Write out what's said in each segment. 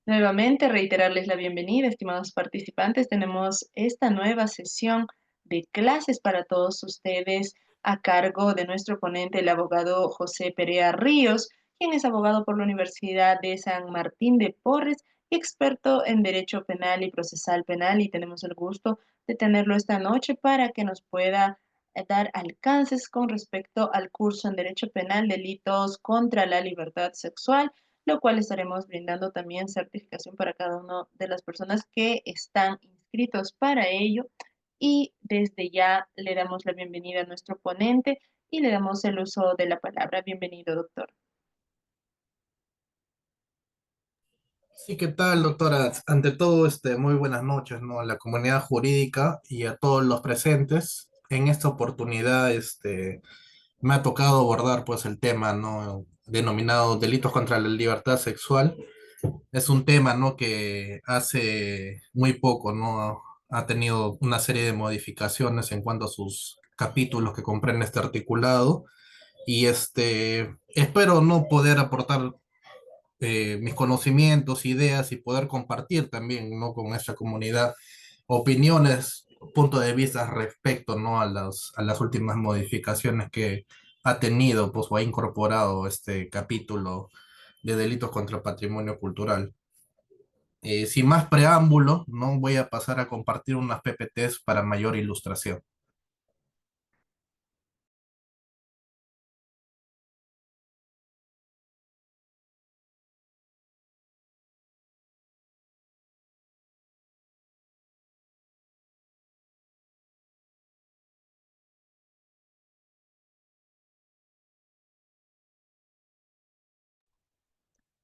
Nuevamente, reiterarles la bienvenida, estimados participantes. Tenemos esta nueva sesión de clases para todos ustedes a cargo de nuestro ponente, el abogado José Perea Ríos, quien es abogado por la Universidad de San Martín de Porres y experto en Derecho Penal y Procesal Penal. Y tenemos el gusto de tenerlo esta noche para que nos pueda dar alcances con respecto al curso en Derecho Penal, Delitos contra la Libertad Sexual, lo cual estaremos brindando también certificación para cada una de las personas que están inscritos para ello. Y desde ya le damos la bienvenida a nuestro ponente y le damos el uso de la palabra. Bienvenido, doctor. Sí, ¿qué tal, doctora? Ante todo, muy buenas noches, ¿no? A la comunidad jurídica y a todos los presentes. En esta oportunidad, me ha tocado abordar, pues, el tema, ¿no? Denominado delitos contra la libertad sexual. Es un tema, ¿no? Que hace muy poco, ¿no? Ha tenido una serie de modificaciones en cuanto a sus capítulos que comprende este articulado. Y espero no poder aportar mis conocimientos, ideas y poder compartir también, ¿no? Con esta comunidad opiniones, puntos de vista respecto, ¿no? A las últimas modificaciones que ha tenido, pues, o ha incorporado este capítulo de delitos contra el patrimonio cultural. Sin más preámbulo, no voy a pasar a compartir unas PPTs para mayor ilustración.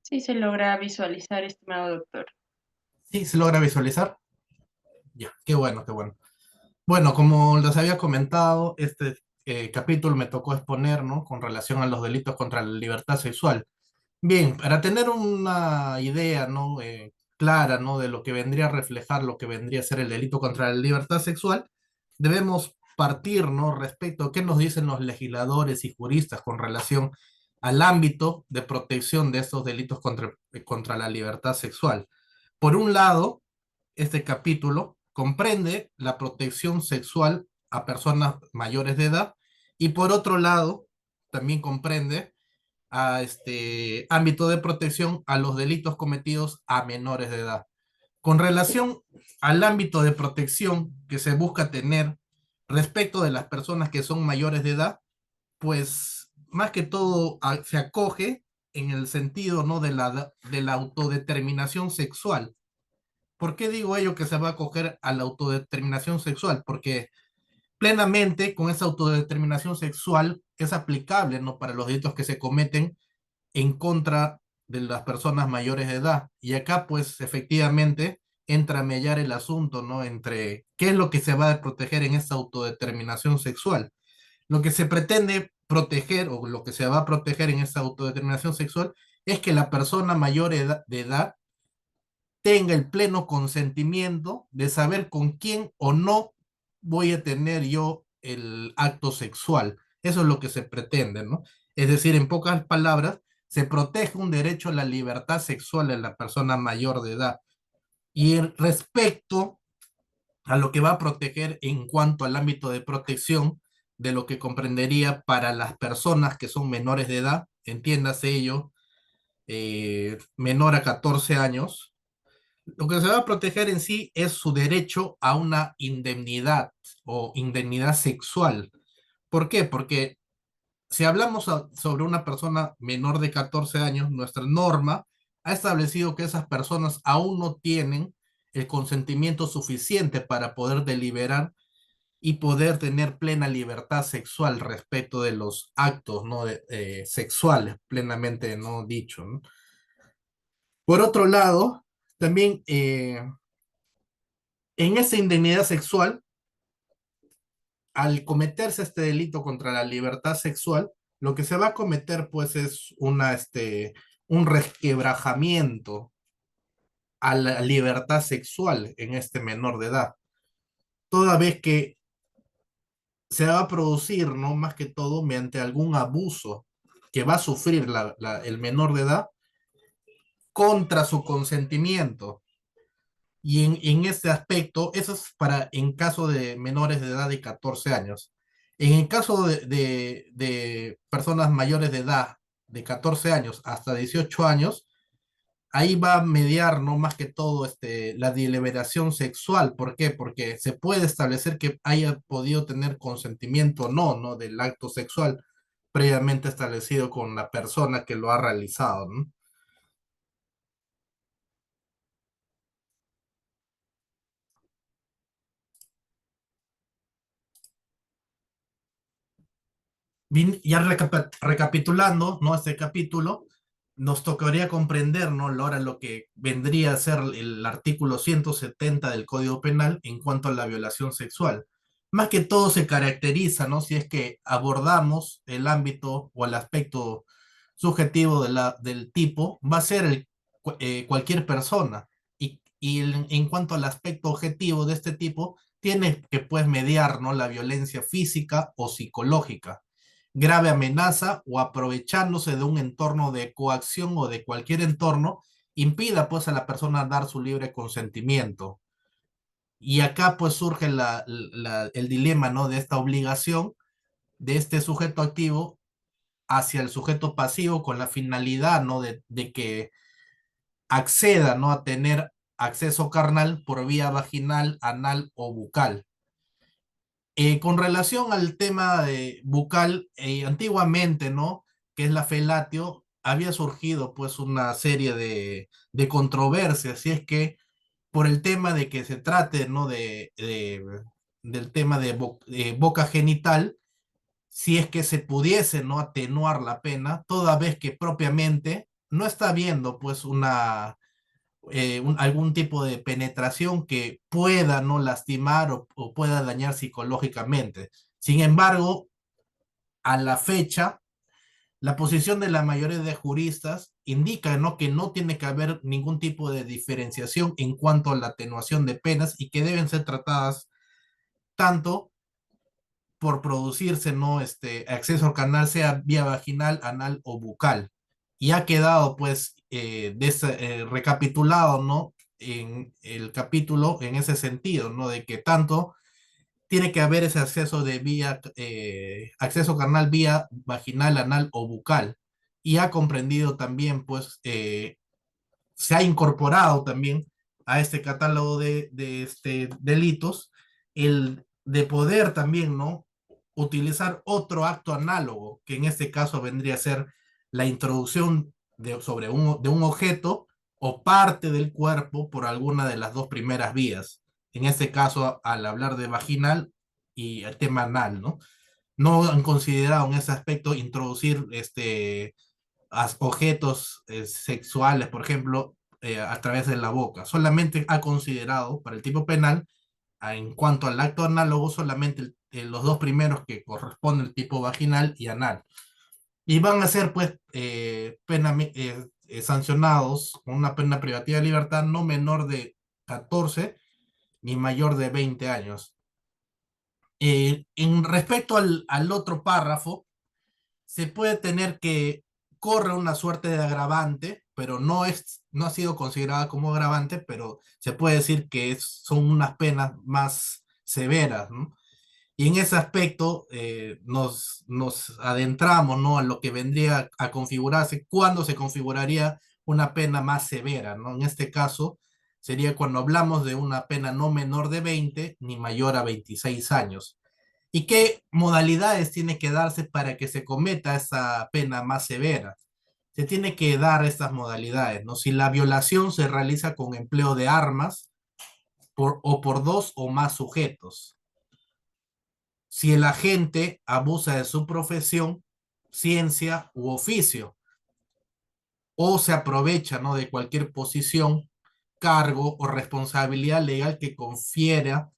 Sí se logra visualizar, estimado doctor. ¿Sí se logra visualizar? Ya, qué bueno, qué bueno. Bueno, como les había comentado, este capítulo me tocó exponer, ¿no? Con relación a los delitos contra la libertad sexual. Bien, para tener una idea, ¿no? Clara, ¿no? De lo que vendría a reflejar lo que vendría a ser el delito contra la libertad sexual, debemos partir, ¿no? Respecto a qué nos dicen los legisladores y juristas con relación al ámbito de protección de estos delitos contra la libertad sexual. Por un lado, este capítulo comprende la protección sexual a personas mayores de edad y por otro lado, también comprende a este ámbito de protección a los delitos cometidos a menores de edad. Con relación al ámbito de protección que se busca tener respecto de las personas que son mayores de edad, pues más que todo se acoge en el sentido, ¿no? De la autodeterminación sexual. ¿Por qué digo ello que se va a acoger a la autodeterminación sexual? Porque plenamente con esa autodeterminación sexual es aplicable, ¿no? Para los delitos que se cometen en contra de las personas mayores de edad. Y acá, pues, efectivamente, entra a mellar el asunto, ¿no? Entre qué es lo que se va a proteger en esta autodeterminación sexual. Lo que se pretende proteger o lo que se va a proteger en esta autodeterminación sexual es que la persona mayor de edad tenga el pleno consentimiento de saber con quién o no voy a tener yo el acto sexual. Eso es lo que se pretende, ¿no? Es decir, en pocas palabras, se protege un derecho a la libertad sexual de la persona mayor de edad. Y respecto a lo que va a proteger en cuanto al ámbito de protección, de lo que comprendería para las personas que son menores de edad, entiéndase ello, menor a 14 años, lo que se va a proteger en sí es su derecho a una indemnidad o indemnidad sexual. ¿Por qué? Porque si hablamos sobre una persona menor de 14 años, nuestra norma ha establecido que esas personas aún no tienen el consentimiento suficiente para poder deliberar y poder tener plena libertad sexual respecto de los actos, ¿no? Sexuales, plenamente no dicho, ¿no? Por otro lado, también en esa indemnidad sexual, al cometerse este delito contra la libertad sexual, lo que se va a cometer pues es un resquebrajamiento a la libertad sexual en este menor de edad, toda vez que se va a producir, ¿no? Más que todo mediante algún abuso que va a sufrir el menor de edad contra su consentimiento. Y en este aspecto, eso es para en caso de menores de edad de 14 años. En el caso de personas mayores de edad, de 14 años hasta 18 años, ahí va a mediar, ¿no? Más que todo, la deliberación sexual. ¿Por qué? Porque se puede establecer que haya podido tener consentimiento o no, ¿no? Del acto sexual previamente establecido con la persona que lo ha realizado, ¿no? Ya recapitulando, ¿no? Este capítulo, nos tocaría comprender, ¿no? Ahora lo que vendría a ser el artículo 170 del Código Penal en cuanto a la violación sexual. Más que todo se caracteriza, ¿no? Si es que abordamos el ámbito o el aspecto subjetivo del tipo, va a ser cualquier persona. Y en cuanto al aspecto objetivo de este tipo, tiene que pues mediar, ¿no? La violencia física o psicológica, grave amenaza o aprovechándose de un entorno de coacción o de cualquier entorno, impida pues a la persona dar su libre consentimiento. Y acá pues surge el dilema, ¿no? De esta obligación de este sujeto activo hacia el sujeto pasivo con la finalidad, ¿no? De que acceda, ¿no? A tener acceso carnal por vía vaginal, anal o bucal. Con relación al tema de bucal, antiguamente, ¿no? Que es la felatio, había surgido pues una serie de controversias, si es que por el tema de que se trate, ¿no? Del tema de boca genital, si es que se pudiese, ¿no? Atenuar la pena, toda vez que propiamente no está habiendo pues algún tipo de penetración que pueda no lastimar o pueda dañar psicológicamente. Sin embargo, a la fecha, la posición de la mayoría de juristas indica, ¿no? Que no tiene que haber ningún tipo de diferenciación en cuanto a la atenuación de penas y que deben ser tratadas tanto por producirse, ¿no? Acceso al canal, sea vía vaginal, anal o bucal. Y ha quedado, pues, recapitulado, ¿no? En el capítulo, en ese sentido, ¿no? De que tanto tiene que haber ese acceso acceso carnal vía vaginal, anal o bucal. Y ha comprendido también, pues, se ha incorporado también a este catálogo de delitos el de poder también, ¿no? Utilizar otro acto análogo, que en este caso vendría a ser la introducción de un objeto o parte del cuerpo por alguna de las dos primeras vías. En este caso, al hablar de vaginal y el tema anal, ¿no? No han considerado en ese aspecto introducir objetos sexuales, por ejemplo, a través de la boca. Solamente ha considerado para el tipo penal, en cuanto al acto análogo, solamente los dos primeros que corresponden al tipo vaginal y anal. Y van a ser, pues, sancionados con una pena privativa de libertad no menor de 14 ni mayor de 20 años. En respecto al otro párrafo, se puede tener que corre una suerte de agravante, pero no ha sido considerada como agravante, pero se puede decir que son unas penas más severas, ¿no? Y en ese aspecto nos adentramos, ¿no? A lo que vendría a configurarse, cuando se configuraría una pena más severa, ¿no? En este caso sería cuando hablamos de una pena no menor de 20 ni mayor a 26 años. ¿Y qué modalidades tiene que darse para que se cometa esa pena más severa? Se tiene que dar estas modalidades, ¿no? Si la violación se realiza con empleo de armas o por dos o más sujetos. Si el agente abusa de su profesión, ciencia u oficio, o se aprovecha, ¿no? De cualquier posición, cargo o responsabilidad legal que confiera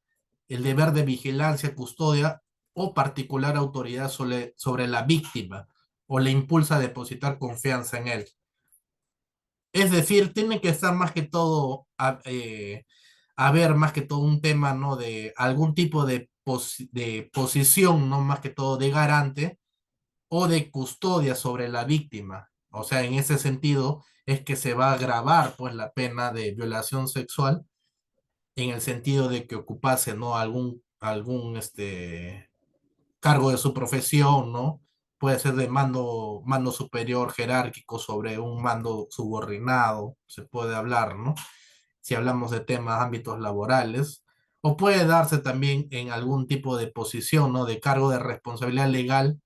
el deber de vigilancia, custodia o particular autoridad sobre la víctima o le impulsa a depositar confianza en él. Es decir, tiene que estar más que todo, a ver más que todo un tema, ¿no? De algún tipo de posición, ¿no? Más que todo de garante o de custodia sobre la víctima. O sea, en ese sentido es que se va a agravar pues la pena de violación sexual en el sentido de que ocupase, ¿no? Algún cargo de su profesión, ¿no? Puede ser de mando superior jerárquico sobre un mando subordinado, se puede hablar, ¿no? Si hablamos de temas, ámbitos laborales, o puede darse también en algún tipo de posición, ¿no? De cargo de responsabilidad legal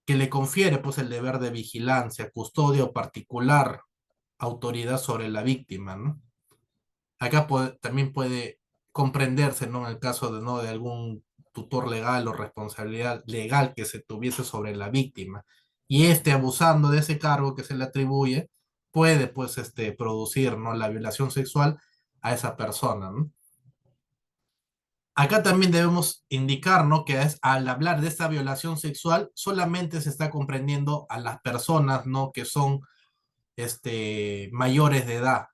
que le confiere, pues, el deber de vigilancia, custodia o particular autoridad sobre la víctima, ¿no? Acá también puede comprenderse, ¿no? En el caso de, ¿no? de algún tutor legal o responsabilidad legal que se tuviese sobre la víctima. Y abusando de ese cargo que se le atribuye, puede, pues, producir, ¿no? La violación sexual a esa persona, ¿no? Acá también debemos indicar, ¿no? Que al hablar de esta violación sexual, solamente se está comprendiendo a las personas, ¿no? Que son, mayores de edad.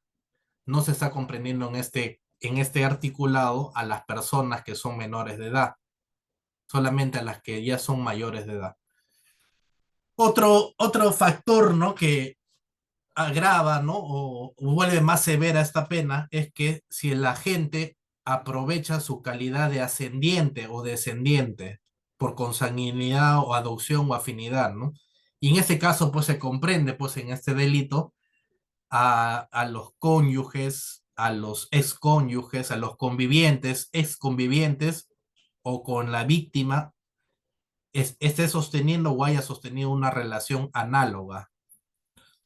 No se está comprendiendo en este articulado a las personas que son menores de edad, solamente a las que ya son mayores de edad. Otro factor, ¿no? Que agrava, ¿no? O vuelve más severa esta pena es que si el agente aprovecha su calidad de ascendiente o descendiente por consanguinidad o adopción o afinidad, ¿no? Y en este caso, pues se comprende, pues en este delito, a los cónyuges, a los excónyuges, a los convivientes, exconvivientes o con la víctima esté sosteniendo o haya sostenido una relación análoga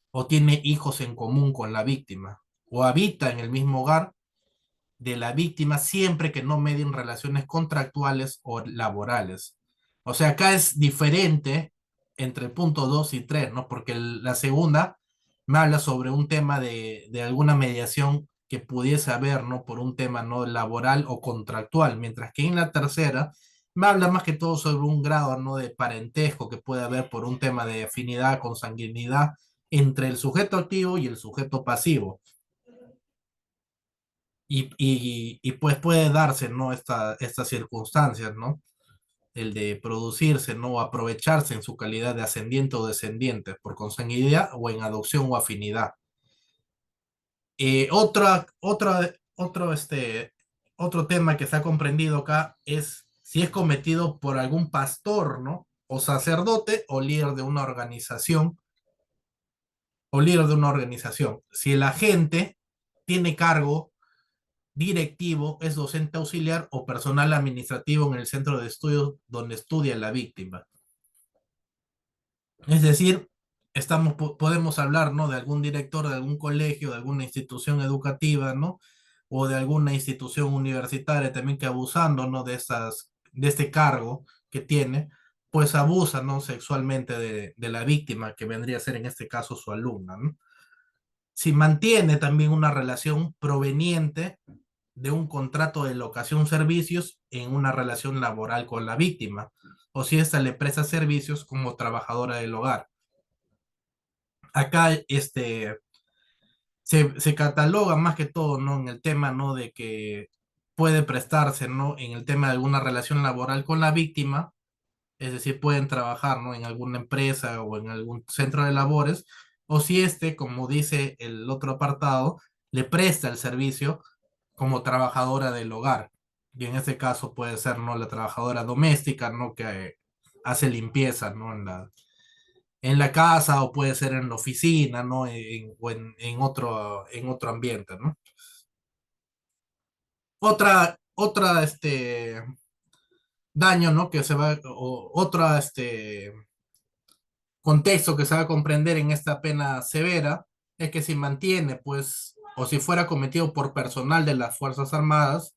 o tiene hijos en común con la víctima o habita en el mismo hogar de la víctima siempre que no medien relaciones contractuales o laborales. O sea, acá es diferente entre el punto 2 y 3, ¿no? Porque la segunda me habla sobre un tema de alguna mediación que pudiese haber, ¿no? Por un tema no laboral o contractual, mientras que en la tercera me habla más que todo sobre un grado, ¿no? De parentesco que puede haber por un tema de afinidad, consanguinidad entre el sujeto activo y el sujeto pasivo. Y pues puede darse, ¿no? Estas circunstancias, ¿no? El de producirse, ¿no? Aprovecharse en su calidad de ascendiente o descendiente por consanguinidad o en adopción o afinidad. Otro tema que se ha comprendido acá es si es cometido por algún pastor, ¿no? O sacerdote o líder de una organización, o líder de una organización. Si el agente tiene cargo directivo, es docente auxiliar o personal administrativo en el centro de estudios donde estudia la víctima. Es decir, podemos hablar, ¿no? De algún director de algún colegio, de alguna institución educativa, ¿no? O de alguna institución universitaria también que abusando, ¿no? De este cargo que tiene, pues abusa, ¿no? Sexualmente de la víctima, que vendría a ser en este caso su alumna, ¿no? Si mantiene también una relación proveniente de un contrato de locación servicios en una relación laboral con la víctima, o si ésta le presta servicios como trabajadora del hogar. Acá se cataloga más que todo, ¿no? En el tema, ¿no? De que puede prestarse, ¿no? En el tema de alguna relación laboral con la víctima, es decir, pueden trabajar, ¿no? En alguna empresa o en algún centro de labores, o si como dice el otro apartado, le presta el servicio como trabajadora del hogar. Y en este caso puede ser, ¿no? La trabajadora doméstica, ¿no? Que hace limpieza, ¿no? En la casa o puede ser en la oficina, ¿no? O en otro ambiente, ¿no? Otra, daño, ¿no? Otra, contexto que se va a comprender en esta pena severa es que si mantiene, pues, o si fuera cometido por personal de las Fuerzas Armadas,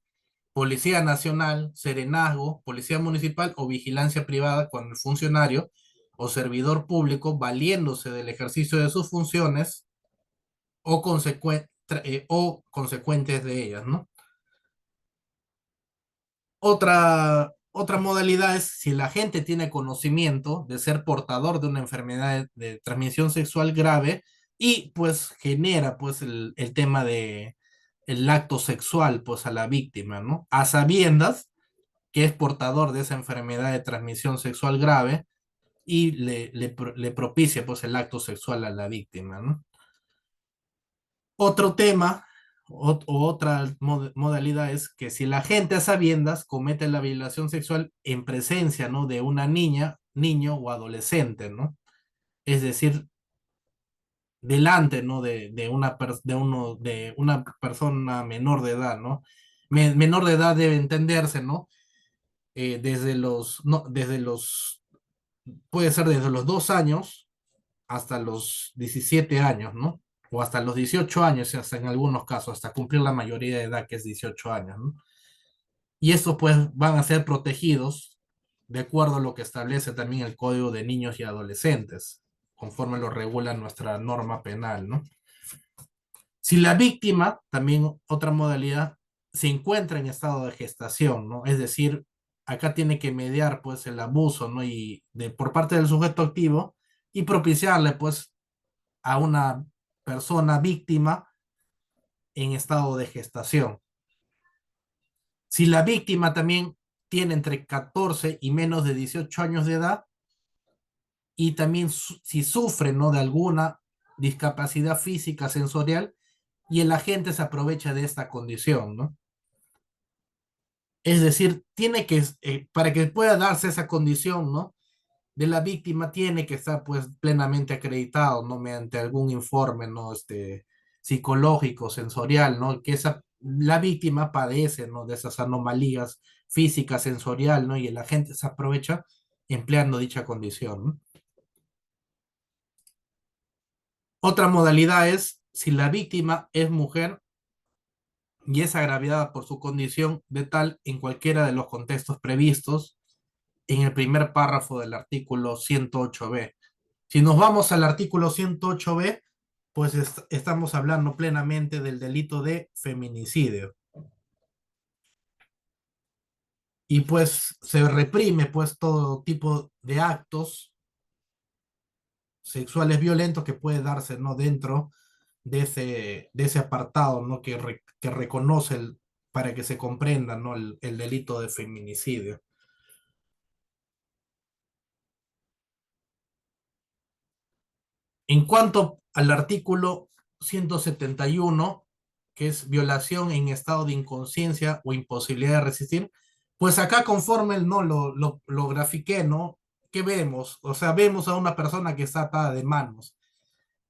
Policía Nacional, Serenazgo, Policía Municipal o Vigilancia Privada cuando el funcionario o servidor público, valiéndose del ejercicio de sus funciones o, o consecuentes de ellas, ¿no? Otra modalidad es si la gente tiene conocimiento de ser portador de una enfermedad de transmisión sexual grave y pues genera pues el tema de el acto sexual pues a la víctima, ¿no? A sabiendas que es portador de esa enfermedad de transmisión sexual grave y le propicia pues el acto sexual a la víctima, ¿no? Otro tema o otra modalidad es que si la gente a sabiendas comete la violación sexual en presencia, ¿no? De una niña, niño o adolescente, ¿no? Es decir, delante, ¿no? De una persona menor de edad, ¿no? Menor de edad debe entenderse, ¿no? Desde los, no, desde los, puede ser desde los 2 años hasta los 17 años, ¿no? O hasta los 18 años, hasta en algunos casos, hasta cumplir la mayoría de edad, que es 18 años, ¿no? Y estos pues van a ser protegidos de acuerdo a lo que establece también el Código de Niños y Adolescentes, conforme lo regula nuestra norma penal, ¿no? Si la víctima, también otra modalidad, se encuentra en estado de gestación, ¿no? Es decir, acá tiene que mediar pues el abuso, ¿no? Por parte del sujeto activo y propiciarle pues a una persona víctima en estado de gestación. Si la víctima también tiene entre 14 y menos de 18 años de edad y también si sufre, ¿no? De alguna discapacidad física sensorial y el agente se aprovecha de esta condición, ¿no? Es decir, para que pueda darse esa condición, ¿no? De la víctima tiene que estar pues plenamente acreditado, ¿no? Mediante algún informe, ¿no? Psicológico, sensorial, ¿no? La víctima padece, ¿no? De esas anomalías físicas, sensorial, ¿no? Y el agente se aprovecha empleando dicha condición, ¿no? Otra modalidad es si la víctima es mujer y es agraviada por su condición de tal en cualquiera de los contextos previstos en el primer párrafo del artículo 108b. Si nos vamos al artículo 108b, pues estamos hablando plenamente del delito de feminicidio. Y pues se reprime pues todo tipo de actos sexuales violentos que puede darse, ¿no? Dentro de ese apartado, ¿no? Que reconoce para que se comprenda, ¿no? El delito de feminicidio. En cuanto al artículo 171, que es violación en estado de inconsciencia o imposibilidad de resistir, pues acá conforme no lo grafiqué, ¿no? ¿Qué vemos? O sea, vemos a una persona que está atada de manos.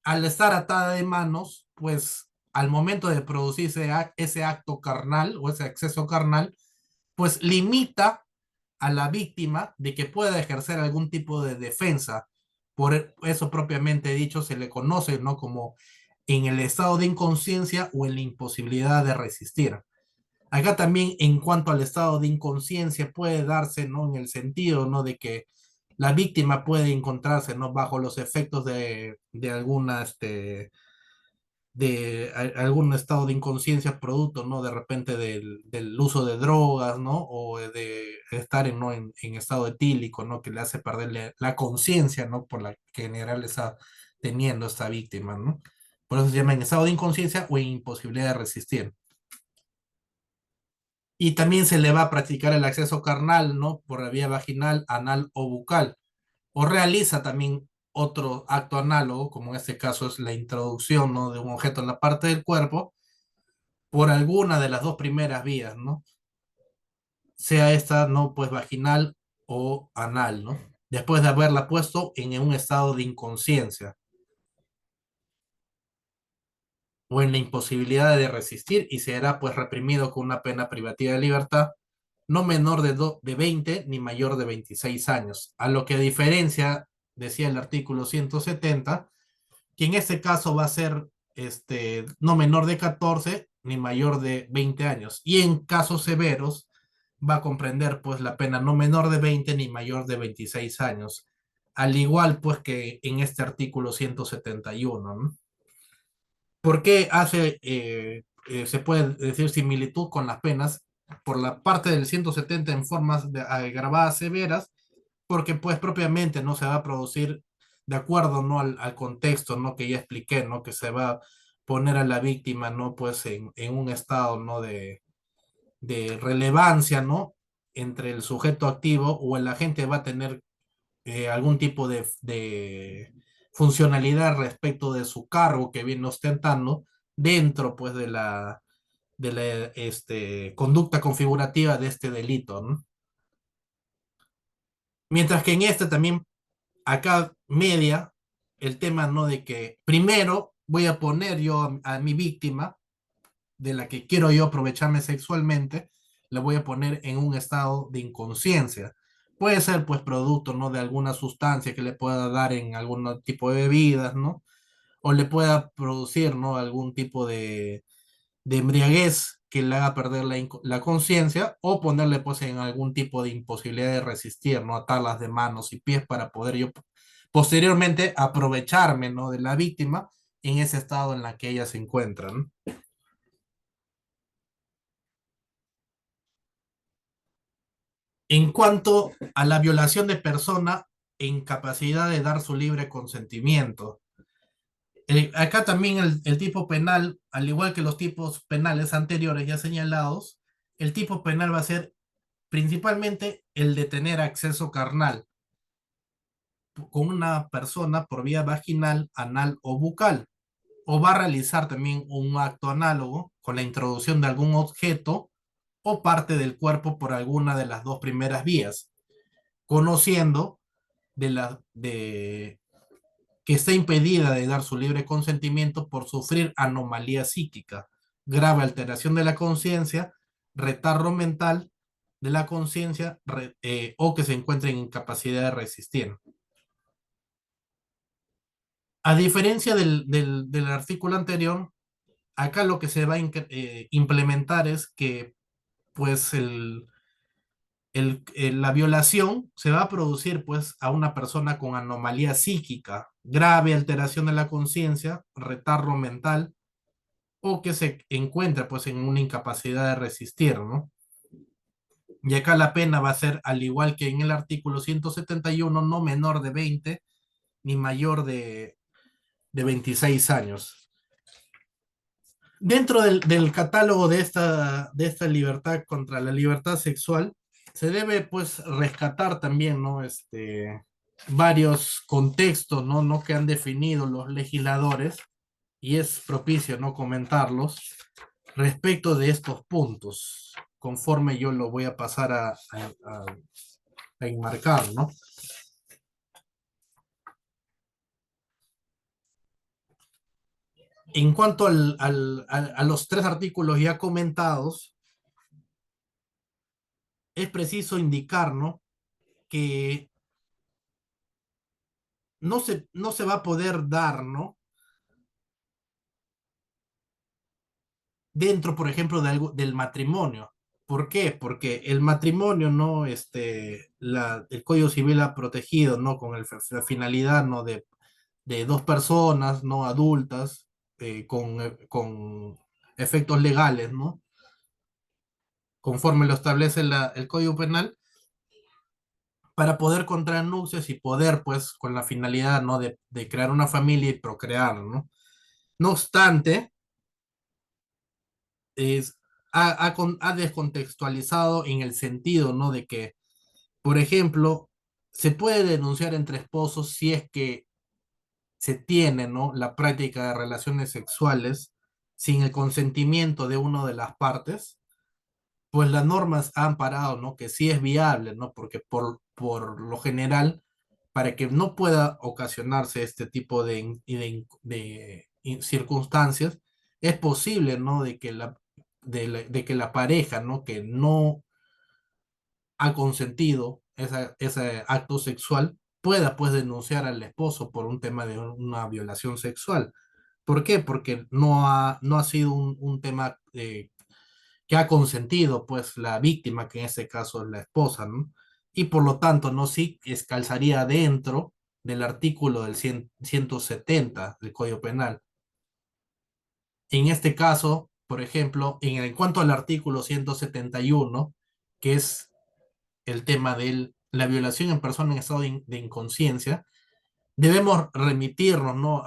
Al estar atada de manos, pues al momento de producirse ese acto carnal o ese acceso carnal, pues limita a la víctima de que pueda ejercer algún tipo de defensa. Por eso propiamente dicho se le conoce, ¿no? Como en el estado de inconsciencia o en la imposibilidad de resistir. Acá también en cuanto al estado de inconsciencia puede darse, ¿no? En el sentido, ¿no? De que la víctima puede encontrarse, ¿no? Bajo los efectos de alguna, algún estado de inconsciencia producto, ¿no? De repente del uso de drogas, ¿no? O de estar ¿no? en estado etílico, ¿no? Que le hace perder la conciencia, ¿no? Por la que en general está teniendo esta víctima, ¿no? Por eso se llama en estado de inconsciencia o en imposibilidad de resistir. Y también se le va a practicar el acceso carnal, ¿no? Por la vía vaginal, anal o bucal. O realiza también otro acto análogo, como en este caso es la introducción, ¿no? De un objeto en la parte del cuerpo, por alguna de las dos primeras vías, ¿no? Sea esta, ¿no? Pues vaginal o anal, ¿no? Después de haberla puesto en un estado de inconsciencia o en la imposibilidad de resistir y será pues reprimido con una pena privativa de libertad no menor de 20 ni mayor de 26 años, a lo que diferencia, decía el artículo 170, que en este caso va a ser no menor de 14 ni mayor de 20 años. Y en casos severos va a comprender pues la pena no menor de 20 ni mayor de 26 años. Al igual pues que en este artículo 171, ¿no? ¿Por qué se puede decir similitud con las penas? Por la parte del 170 en formas agravadas severas, porque pues propiamente no se va a producir de acuerdo no al contexto no que ya expliqué, no que se va a poner a la víctima no pues en un estado no de relevancia no entre el sujeto activo o el agente va a tener algún tipo de funcionalidad respecto de su cargo que viene ostentando dentro pues de la conducta configurativa de este delito, ¿no? Mientras que en este también, acá media, el tema, ¿no? De que primero voy a poner yo a mi víctima, de la que quiero yo aprovecharme sexualmente, la voy a poner en un estado de inconsciencia. Puede ser, pues, producto, ¿no? De alguna sustancia que le pueda dar en algún tipo de bebidas, ¿no? O le pueda producir, ¿no? Algún tipo de embriaguez que le haga perder la conciencia o ponerle pues en algún tipo de imposibilidad de resistir, ¿no? Atarlas de manos y pies para poder yo posteriormente aprovecharme, ¿no? De la víctima en ese estado en la que ella se encuentra, ¿no? En cuanto a la violación de persona e incapacidad de dar su libre consentimiento, acá también el tipo penal, al igual que los tipos penales anteriores ya señalados, el tipo penal va a ser principalmente el de tener acceso carnal con una persona por vía vaginal, anal o bucal, o va a realizar también un acto análogo con la introducción de algún objeto o parte del cuerpo por alguna de las dos primeras vías, conociendo de que está impedida de dar su libre consentimiento por sufrir anomalía psíquica, grave alteración de la conciencia, retardo mental de la conciencia o que se encuentre en incapacidad de resistir. A diferencia del artículo anterior, acá lo que se va a implementar es que pues la violación se va a producir pues a una persona con anomalía psíquica, grave alteración de la conciencia, retardo mental o que se encuentra pues en una incapacidad de resistir, ¿no? Y acá la pena va a ser, al igual que en el artículo 171, no menor de 20 ni mayor de 26 años. Dentro del catálogo de esta libertad contra la libertad sexual, se debe pues rescatar también, ¿no? Varios contextos, ¿no? ¿No? Que han definido los legisladores y es propicio no comentarlos respecto de estos puntos, conforme yo lo voy a pasar a enmarcar, ¿no? En cuanto a los tres artículos ya comentados, es preciso indicar, ¿no? Que no se va a poder dar, ¿no? Dentro, por ejemplo, del matrimonio. ¿Por qué? Porque el matrimonio, ¿no? El Código Civil ha protegido, ¿no? Con la finalidad, ¿no? De dos personas, ¿no? Adultas, con efectos legales, ¿no? Conforme lo establece el Código Penal, para poder contraer nupcias y poder, pues, con la finalidad, ¿no? De crear una familia y procrear, ¿no? No obstante, es, ha descontextualizado en el sentido, ¿no? De que, por ejemplo, se puede denunciar entre esposos si es que se tiene, ¿no? La práctica de relaciones sexuales sin el consentimiento de una de las partes, pues las normas han parado, ¿no? Que sí es viable, ¿no? Porque por lo general, para que no pueda ocasionarse este tipo de circunstancias, es posible, ¿no? De que la pareja, ¿no? Que no ha consentido ese acto sexual, pueda pues denunciar al esposo por un tema de una violación sexual. ¿Por qué? Porque no ha sido un tema que ha consentido pues la víctima, que en este caso es la esposa, ¿no? Y por lo tanto, no sí calzaría dentro del artículo del 170 del Código Penal. En este caso, por ejemplo, en cuanto al artículo 171, que es el tema de la violación en persona en estado de inconsciencia, debemos remitirnos, ¿no?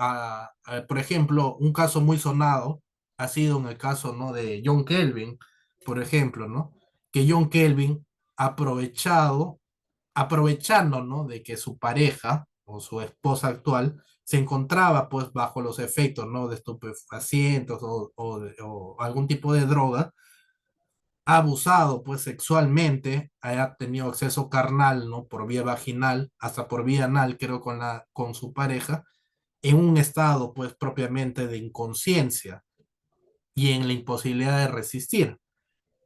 Por ejemplo, un caso muy sonado ha sido en el caso, ¿no? De John Kelvin, por ejemplo, ¿no? Que John Kelvin ha aprovechado aprovechando, ¿no? De que su pareja o su esposa actual se encontraba pues bajo los efectos, ¿no? De estupefacientes o algún tipo de droga, ha abusado pues sexualmente, ha tenido acceso carnal, ¿no? Por vía vaginal, hasta por vía anal, creo, con su pareja, en un estado pues propiamente de inconsciencia y en la imposibilidad de resistir.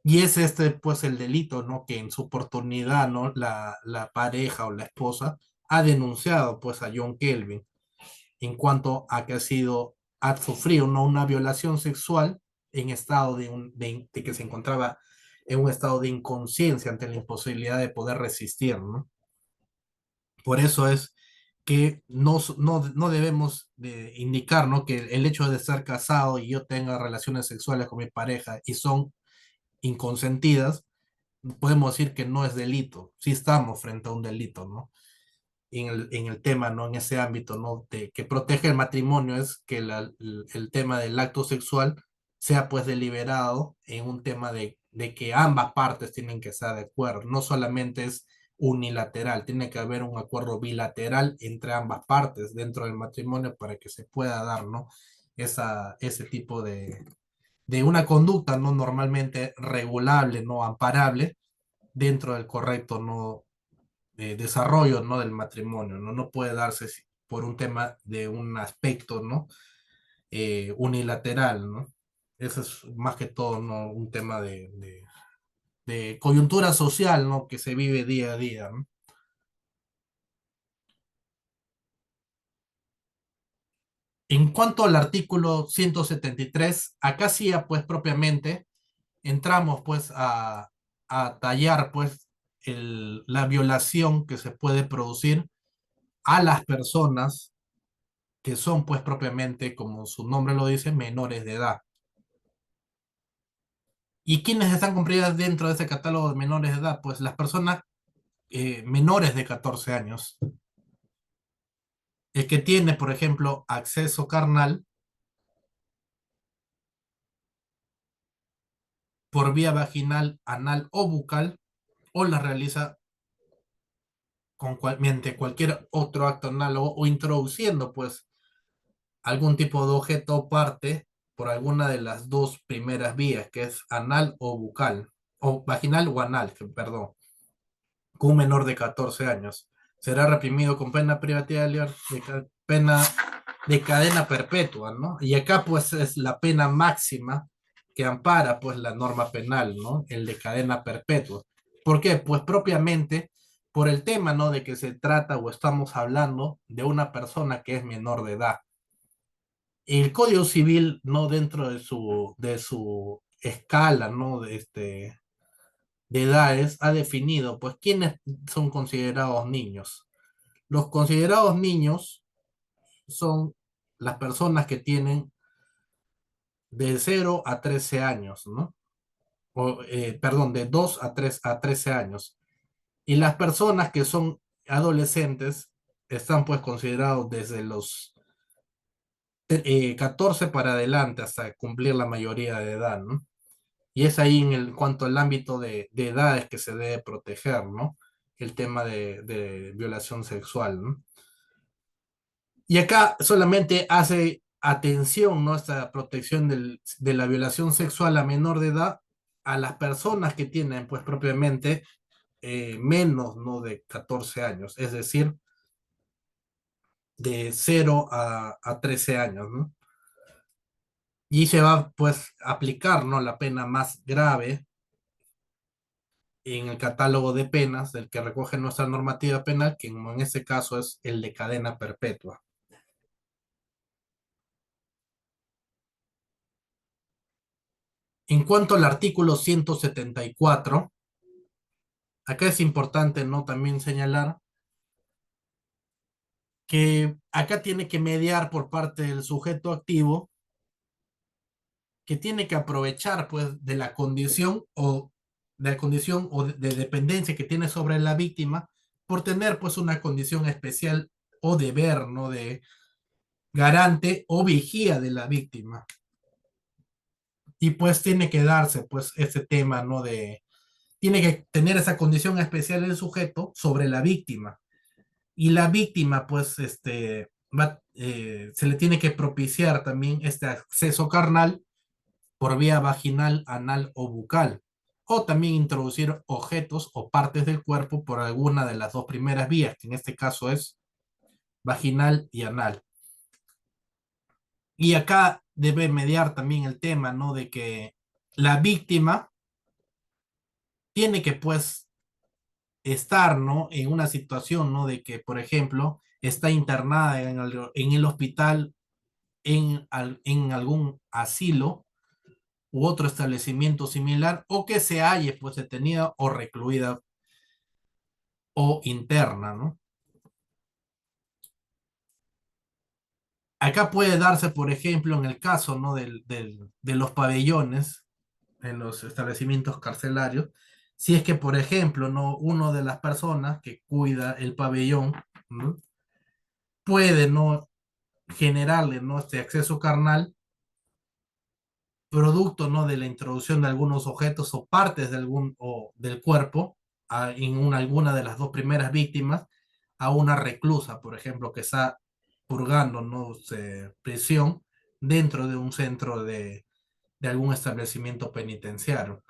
Y es este, pues, el delito, ¿no? Que en su oportunidad, ¿no? La pareja o la esposa ha denunciado, pues, a John Kelvin en cuanto a que ha sufrido, ¿no? Una violación sexual en estado de que se encontraba en un estado de inconsciencia ante la imposibilidad de poder resistir, ¿no? Por eso es que no debemos de indicar, ¿no? Que el hecho de estar casado y yo tenga relaciones sexuales con mi pareja y son inconsentidas, podemos decir que no es delito, sí estamos frente a un delito, ¿no? En el tema, ¿no? En ese ámbito, ¿no? De que protege el matrimonio es que el tema del acto sexual sea pues deliberado en un tema de que ambas partes tienen que estar de acuerdo, no solamente es unilateral, tiene que haber un acuerdo bilateral entre ambas partes dentro del matrimonio para que se pueda dar, ¿no? Ese tipo de una conducta no normalmente regulable, no amparable, dentro del correcto no desarrollo no del matrimonio, no, no puede darse por un tema de un aspecto no unilateral, ¿no? Eso es más que todo no un tema de coyuntura social, ¿no? Que se vive día a día, ¿no? En cuanto al artículo 173, acá sí, pues propiamente entramos pues a tallar pues la violación que se puede producir a las personas que son pues propiamente, como su nombre lo dice, menores de edad. ¿Y quiénes están comprendidas dentro de ese catálogo de menores de edad? Pues las personas menores de 14 años. El que tiene, por ejemplo, acceso carnal por vía vaginal, anal o bucal, o la realiza mediante cualquier otro acto análogo o introduciendo pues algún tipo de objeto o parte por alguna de las dos primeras vías, que es anal o bucal, o vaginal o anal, perdón, con un menor de 14 años. Será reprimido con pena privativa de libertad, pena de cadena perpetua, ¿no? Y acá pues es la pena máxima que ampara pues la norma penal, ¿no? El de cadena perpetua. ¿Por qué? Pues propiamente por el tema, ¿no? De que se trata o estamos hablando de una persona que es menor de edad. El Código Civil, no dentro de su escala, ¿no? De edades, ha definido, pues, quiénes son considerados niños. Los considerados niños son las personas que tienen de 0 a 13 años, ¿no? Perdón, de 2 a 13 años. Y las personas que son adolescentes están, pues, considerados desde los 14 para adelante hasta cumplir la mayoría de edad, ¿no? Y es ahí en cuanto al ámbito de edades que se debe proteger, ¿no? El tema de violación sexual, ¿no? Y acá solamente hace atención, ¿no? Esta protección de la violación sexual a menor de edad a las personas que tienen, pues propiamente, menos, ¿no? De 14 años, es decir, de 0 a 13 años, ¿no? Y se va, pues, a aplicar, ¿no? La pena más grave en el catálogo de penas del que recoge nuestra normativa penal, que en este caso es el de cadena perpetua. En cuanto al artículo 174, acá es importante, ¿no? También señalar que acá tiene que mediar por parte del sujeto activo, que tiene que aprovechar, pues, de dependencia que tiene sobre la víctima por tener, pues, una condición especial o deber, ¿no? De garante o vigía de la víctima. Y pues tiene que darse pues este tema, ¿no? tiene que tener esa condición especial el sujeto sobre la víctima. Y la víctima, pues, se le tiene que propiciar también este acceso carnal por vía vaginal, anal o bucal, o también introducir objetos o partes del cuerpo por alguna de las dos primeras vías, que en este caso es vaginal y anal. Y acá debe mediar también el tema, ¿no? De que la víctima tiene que, pues, estar, ¿no? En una situación, ¿no? De que, por ejemplo, está internada en el hospital, en algún asilo u otro establecimiento similar, o que se halle, pues, detenida o recluida o interna, ¿no? Acá puede darse, por ejemplo, en el caso, ¿no? De los pabellones en los establecimientos carcelarios, si es que, por ejemplo, ¿no? Uno de las personas que cuida el pabellón, ¿no? Puede, ¿no? Generarle, ¿no? Este acceso carnal, producto, ¿no? De la introducción de algunos objetos o partes de algún, o del cuerpo alguna de las dos primeras víctimas a una reclusa, por ejemplo, que está purgando, ¿no? Prisión dentro de un centro de algún establecimiento penitenciario.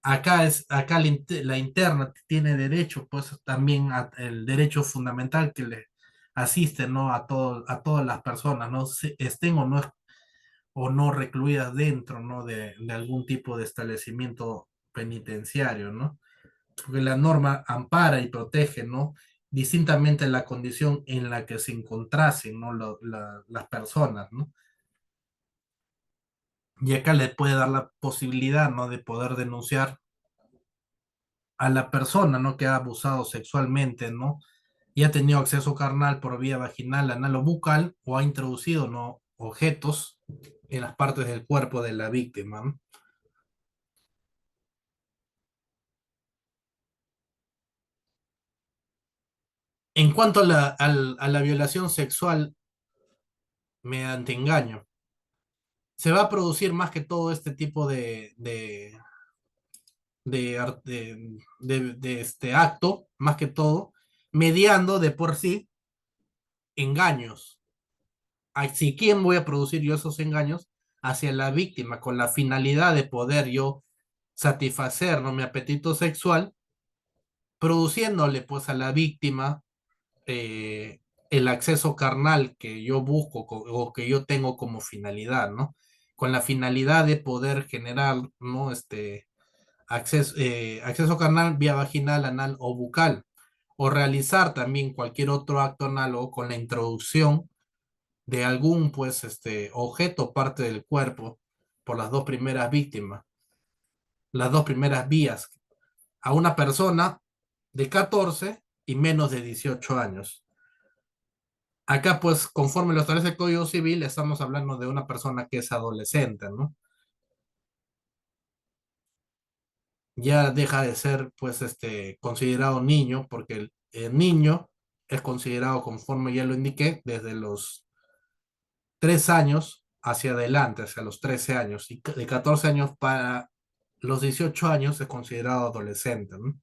Acá la interna tiene derecho, pues también el derecho fundamental que le asiste, ¿no? A todas las personas, ¿no? Estén o no recluidas dentro, ¿no? De algún tipo de establecimiento penitenciario, ¿no? Porque la norma ampara y protege, ¿no? Distintamente la condición en la que se encontrasen, ¿no? Las personas, ¿no? Y acá le puede dar la posibilidad, ¿no? De poder denunciar a la persona, ¿no? Que ha abusado sexualmente, ¿no? Y ha tenido acceso carnal por vía vaginal, anal o bucal, o ha introducido, ¿no? Objetos en las partes del cuerpo de la víctima, ¿no? En cuanto a a la violación sexual mediante engaño, se va a producir más que todo este tipo de este acto, más que todo, mediando de por sí engaños. Así, ¿quién voy a producir yo esos engaños? Hacia la víctima, con la finalidad de poder yo satisfacer, ¿no? Mi apetito sexual, produciéndole pues a la víctima eh, el acceso carnal que yo busco o que yo tengo como finalidad, ¿no? Con la finalidad de poder generar, ¿no? Acceso carnal vía vaginal, anal o bucal, o realizar también cualquier otro acto análogo con la introducción de algún, pues, objeto o parte del cuerpo por las dos primeras víctimas, las dos primeras vías, a una persona de 14 y menos de 18 años. Acá, pues, conforme lo establece el Código Civil, estamos hablando de una persona que es adolescente, ¿no? Ya deja de ser, pues, considerado niño, porque el niño es considerado, conforme ya lo indiqué, desde los 3 años hacia adelante, hacia los 13 años, y de 14 años para los 18 años es considerado adolescente, ¿no?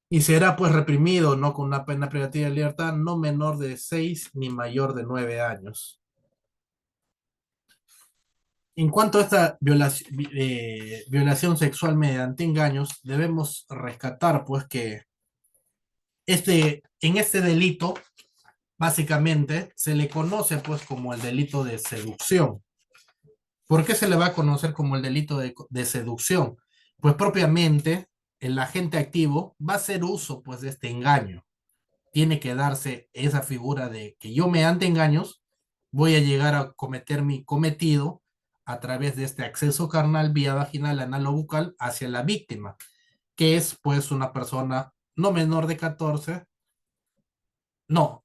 Y será, pues, reprimido, ¿no? Con una pena privativa de libertad no menor de 6 ni mayor de 9 años. En cuanto a esta violación sexual mediante engaños, debemos rescatar, pues, que en este delito, básicamente, se le conoce, pues, como el delito de seducción. ¿Por qué se le va a conocer como el delito de seducción? Pues propiamente el agente activo va a hacer uso, pues, de este engaño. Tiene que darse esa figura de que yo mediante engaños voy a llegar a cometer mi cometido a través de este acceso carnal vía vaginal, anal o bucal hacia la víctima, que es, pues, una persona no menor de 14, no,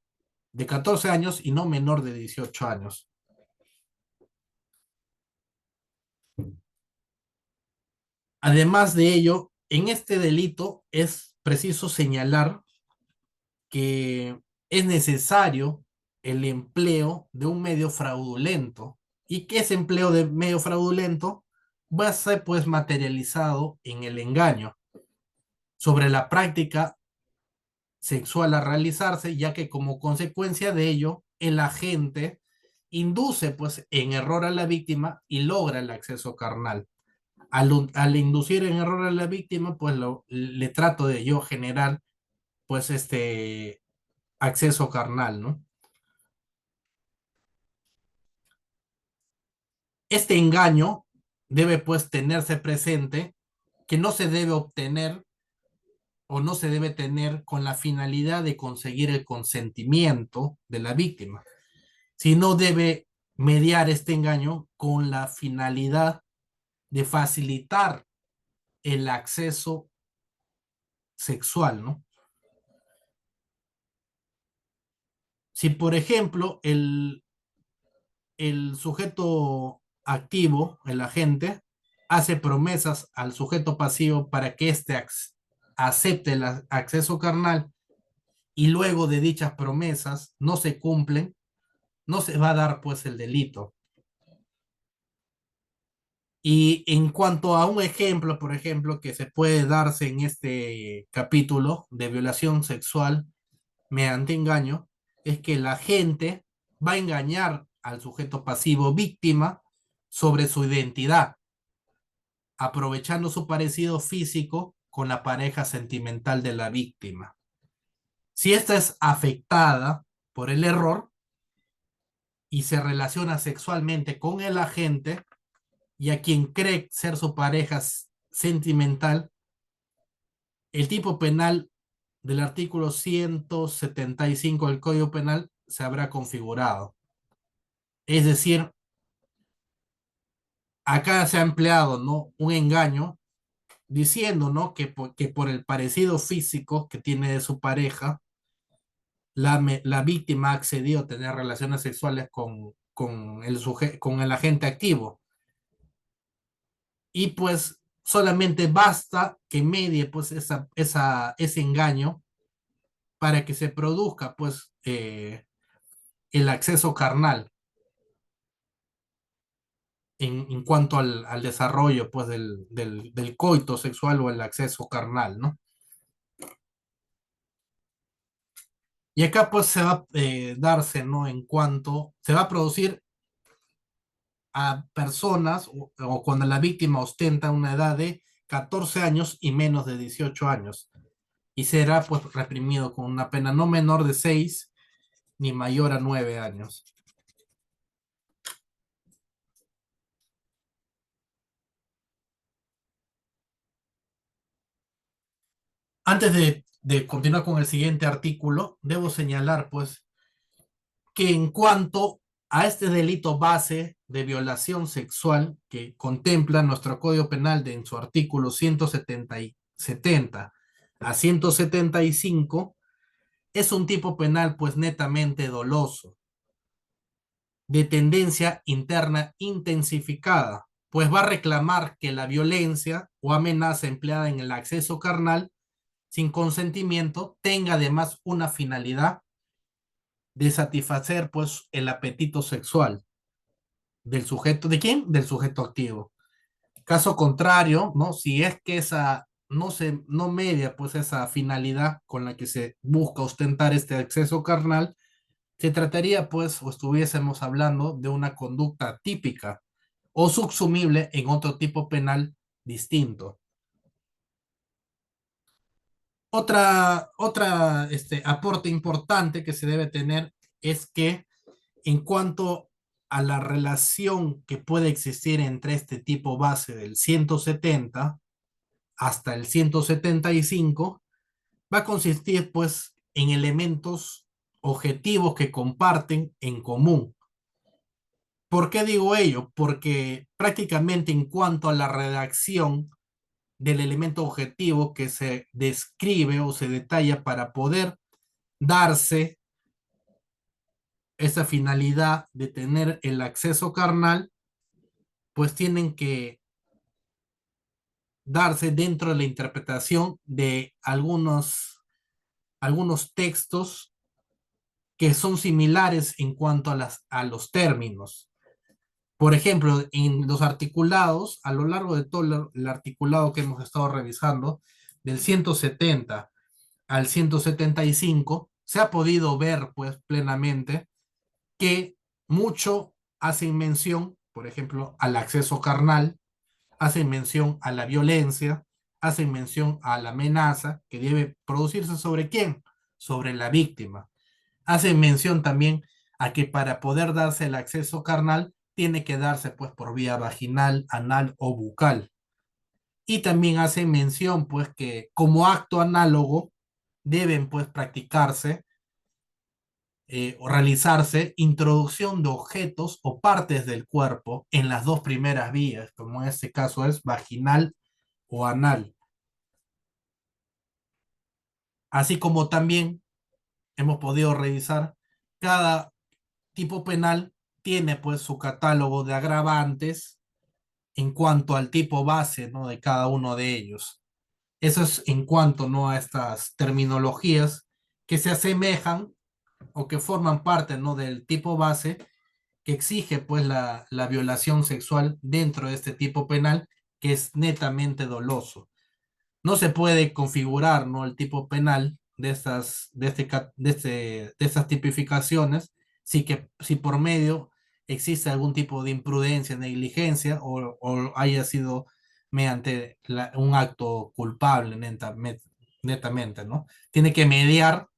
de 14 años y no menor de 18 años. Además de ello, en este delito es preciso señalar que es necesario el empleo de un medio fraudulento. ¿Y qué es empleo de medio fraudulento? va a ser pues materializado en el engaño sobre la práctica sexual a realizarse, ya que como consecuencia de ello, el agente induce pues en error a la víctima y logra el acceso carnal. Al inducir en error a la víctima, pues le trato de yo generar pues este acceso carnal, ¿no? Este engaño debe pues tenerse presente que no se debe obtener o no se debe tener con la finalidad de conseguir el consentimiento de la víctima, sino debe mediar este engaño con la finalidad de facilitar el acceso sexual, ¿no? Si, por ejemplo, el sujeto activo, el agente, hace promesas al sujeto pasivo para que éste acepte el acceso carnal y luego de dichas promesas no se cumplen, no se va a dar pues el delito. Y en cuanto a un ejemplo, por ejemplo, que se puede darse en este capítulo de violación sexual mediante engaño, es que la gente va a engañar al sujeto pasivo víctima sobre su identidad, aprovechando su parecido físico con la pareja sentimental de la víctima. Si esta es afectada por el error y se relaciona sexualmente con el agente y a quien cree ser su pareja sentimental, el tipo penal del artículo 175 del Código Penal se habrá configurado. Es decir, acá se ha empleado, ¿no?, un engaño diciendo, ¿no?, que por el parecido físico que tiene de su pareja, la víctima ha accedido a tener relaciones sexuales con el agente activo. Y pues solamente basta que medie pues ese engaño para que se produzca pues el acceso carnal en cuanto al desarrollo pues del coito sexual o el acceso carnal, ¿no? Y acá pues se va a darse, ¿no? En cuanto se va a producir a personas o cuando la víctima ostenta una edad de 14 años y menos de 18 años y será pues reprimido con una pena no menor de 6 ni mayor a 9 años. Antes de continuar con el siguiente artículo, debo señalar pues que en cuanto a este delito base de violación sexual que contempla nuestro Código Penal en su artículo 170 a 175, es un tipo penal pues netamente doloso, de tendencia interna intensificada, pues va a reclamar que la violencia o amenaza empleada en el acceso carnal sin consentimiento tenga además una finalidad de satisfacer pues el apetito sexual del sujeto, ¿de quién? Del sujeto activo. Caso contrario, ¿no? Si es que esa no media pues esa finalidad con la que se busca ostentar este acceso carnal, se trataría pues o estuviésemos hablando de una conducta típica o subsumible en otro tipo penal distinto. Otra aporte importante que se debe tener es que en cuanto a la relación que puede existir entre este tipo base del 170 hasta el 175, va a consistir pues en elementos objetivos que comparten en común. ¿Por qué digo ello? Porque prácticamente en cuanto a la redacción del elemento objetivo que se describe o se detalla para poder darse esa finalidad de tener el acceso carnal, pues tienen que darse dentro de la interpretación de algunos textos que son similares en cuanto a los términos. Por ejemplo, en los articulados, a lo largo de todo el articulado que hemos estado revisando, del 170 al 175, se ha podido ver pues plenamente que mucho hacen mención, por ejemplo, al acceso carnal, hacen mención a la violencia, hacen mención a la amenaza que debe producirse sobre quién, sobre la víctima. Hacen mención también a que para poder darse el acceso carnal tiene que darse pues por vía vaginal, anal o bucal. Y también hacen mención pues que como acto análogo deben pues practicarse o realizarse introducción de objetos o partes del cuerpo en las dos primeras vías, como en este caso es vaginal o anal. Así como también hemos podido revisar cada tipo penal tiene pues su catálogo de agravantes en cuanto al tipo base, ¿no? De cada uno de ellos. Eso es en cuanto, ¿no? A estas terminologías que se asemejan o que forman parte, ¿no? Del tipo base que exige pues la violación sexual dentro de este tipo penal que es netamente doloso. No se puede configurar, ¿no? El tipo penal de estas tipificaciones si por medio existe algún tipo de imprudencia, negligencia o haya sido mediante un acto culpable netamente, ¿no? Tiene que mediar,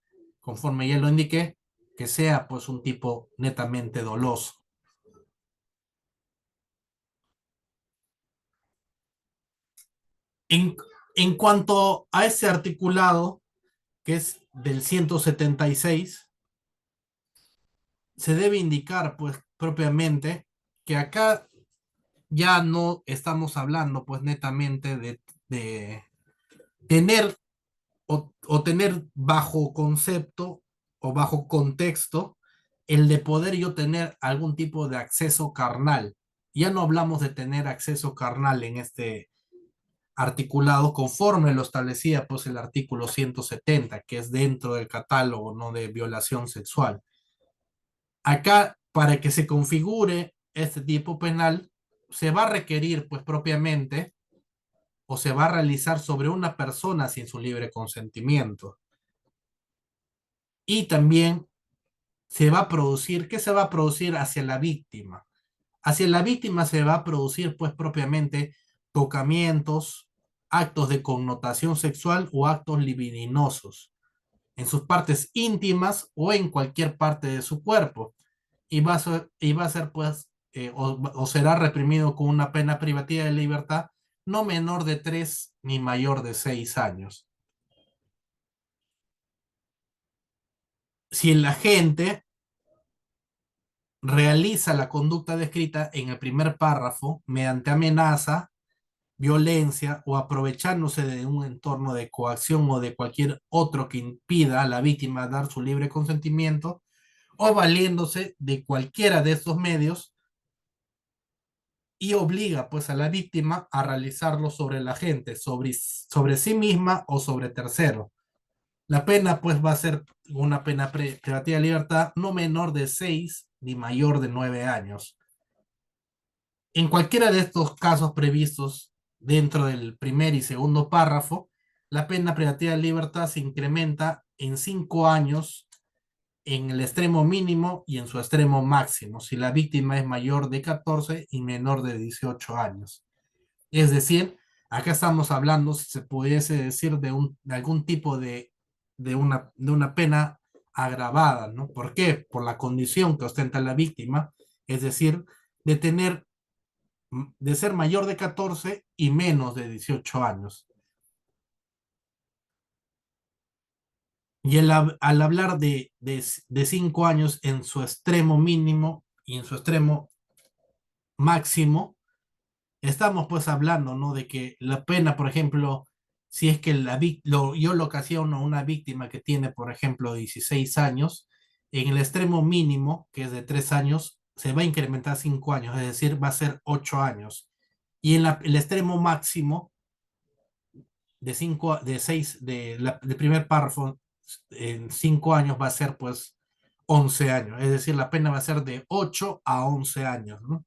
conforme ya lo indiqué, que sea pues un tipo netamente doloso. En, en cuanto a ese articulado, que es del 176, se debe indicar, pues, propiamente que acá ya no estamos hablando, pues, netamente de tener o tener bajo concepto o bajo contexto el de poder yo tener algún tipo de acceso carnal. Ya no hablamos de tener acceso carnal en este articulado conforme lo establecía pues el artículo 170, que es dentro del catálogo, ¿no? De violación sexual. Acá, para que se configure este tipo penal, se va a requerir, pues propiamente, o se va a realizar sobre una persona sin su libre consentimiento. Y también se va a producir, ¿qué se va a producir hacia la víctima? Hacia la víctima se va a producir, pues propiamente, tocamientos, actos de connotación sexual o actos libidinosos en sus partes íntimas o en cualquier parte de su cuerpo. Y va a ser pues, o será reprimido con una pena privativa de libertad no menor de 3 ni mayor de 6 años. Si el agente realiza la conducta descrita en el primer párrafo mediante amenaza, violencia o aprovechándose de un entorno de coacción o de cualquier otro que impida a la víctima dar su libre consentimiento, o valiéndose de cualquiera de estos medios y obliga pues a la víctima a realizarlo sobre la gente, sobre sí misma o sobre tercero. La pena pues va a ser una pena privativa de libertad no menor de 6 ni mayor de 9 años. En cualquiera de estos casos previstos dentro del primer y segundo párrafo, la pena privativa de libertad se incrementa en 5 años en el extremo mínimo y en su extremo máximo, si la víctima es mayor de 14 y menor de 18 años. Es decir, acá estamos hablando, si se pudiese decir, de algún tipo de una pena agravada, ¿no? ¿Por qué? Por la condición que ostenta la víctima, es decir, de tener, de ser mayor de 14 y menos de 18 años. Y al hablar de 5 años en su extremo mínimo y en su extremo máximo, estamos pues hablando, ¿no? De que la pena, por ejemplo, si es que yo lo ocasiono a una víctima que tiene, por ejemplo, 16 años, en el extremo mínimo, que es de 3 años, se va a incrementar 5 años, es decir, va a ser 8 años. Y en el extremo máximo de 5, de 6, del primer párrafo, en 5 años va a ser pues 11 años, es decir, la pena va a ser de 8 a 11 años, ¿no?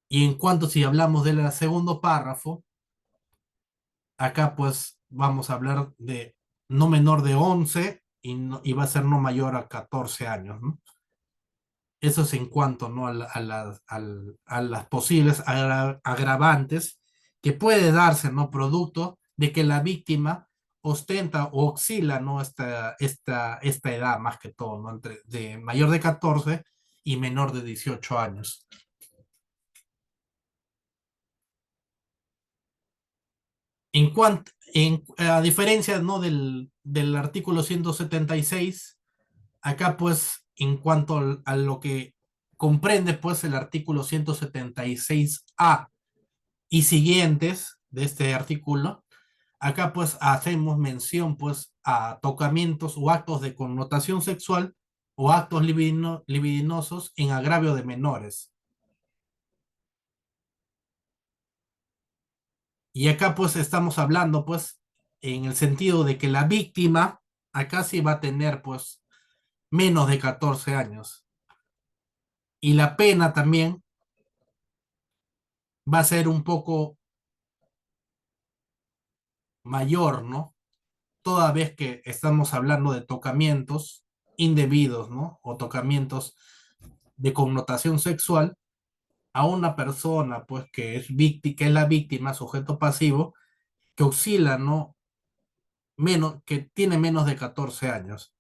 Y en cuanto si hablamos del segundo párrafo, acá pues vamos a hablar de no menor de 11 y va a ser no mayor a 14 años, ¿no? Eso es en cuanto, ¿no? A las posibles agravantes que puede darse, ¿no? Producto de que la víctima ostenta o oscila, ¿no? Esta edad más que todo, ¿no? Entre de mayor de 14 y menor de 18 años. A diferencia, ¿no? del artículo 176, acá pues en cuanto a lo que comprende pues el artículo 176A y siguientes de este artículo, acá pues hacemos mención pues a tocamientos o actos de connotación sexual o actos libidinosos en agravio de menores. Y acá pues estamos hablando pues en el sentido de que la víctima acá sí va a tener pues menos de 14 años. Y la pena también va a ser un poco mayor, ¿no? Toda vez que estamos hablando de tocamientos indebidos, ¿no? O tocamientos de connotación sexual a una persona, pues, que es la víctima, sujeto pasivo, que oscila, ¿no? Que tiene menos de 14 años.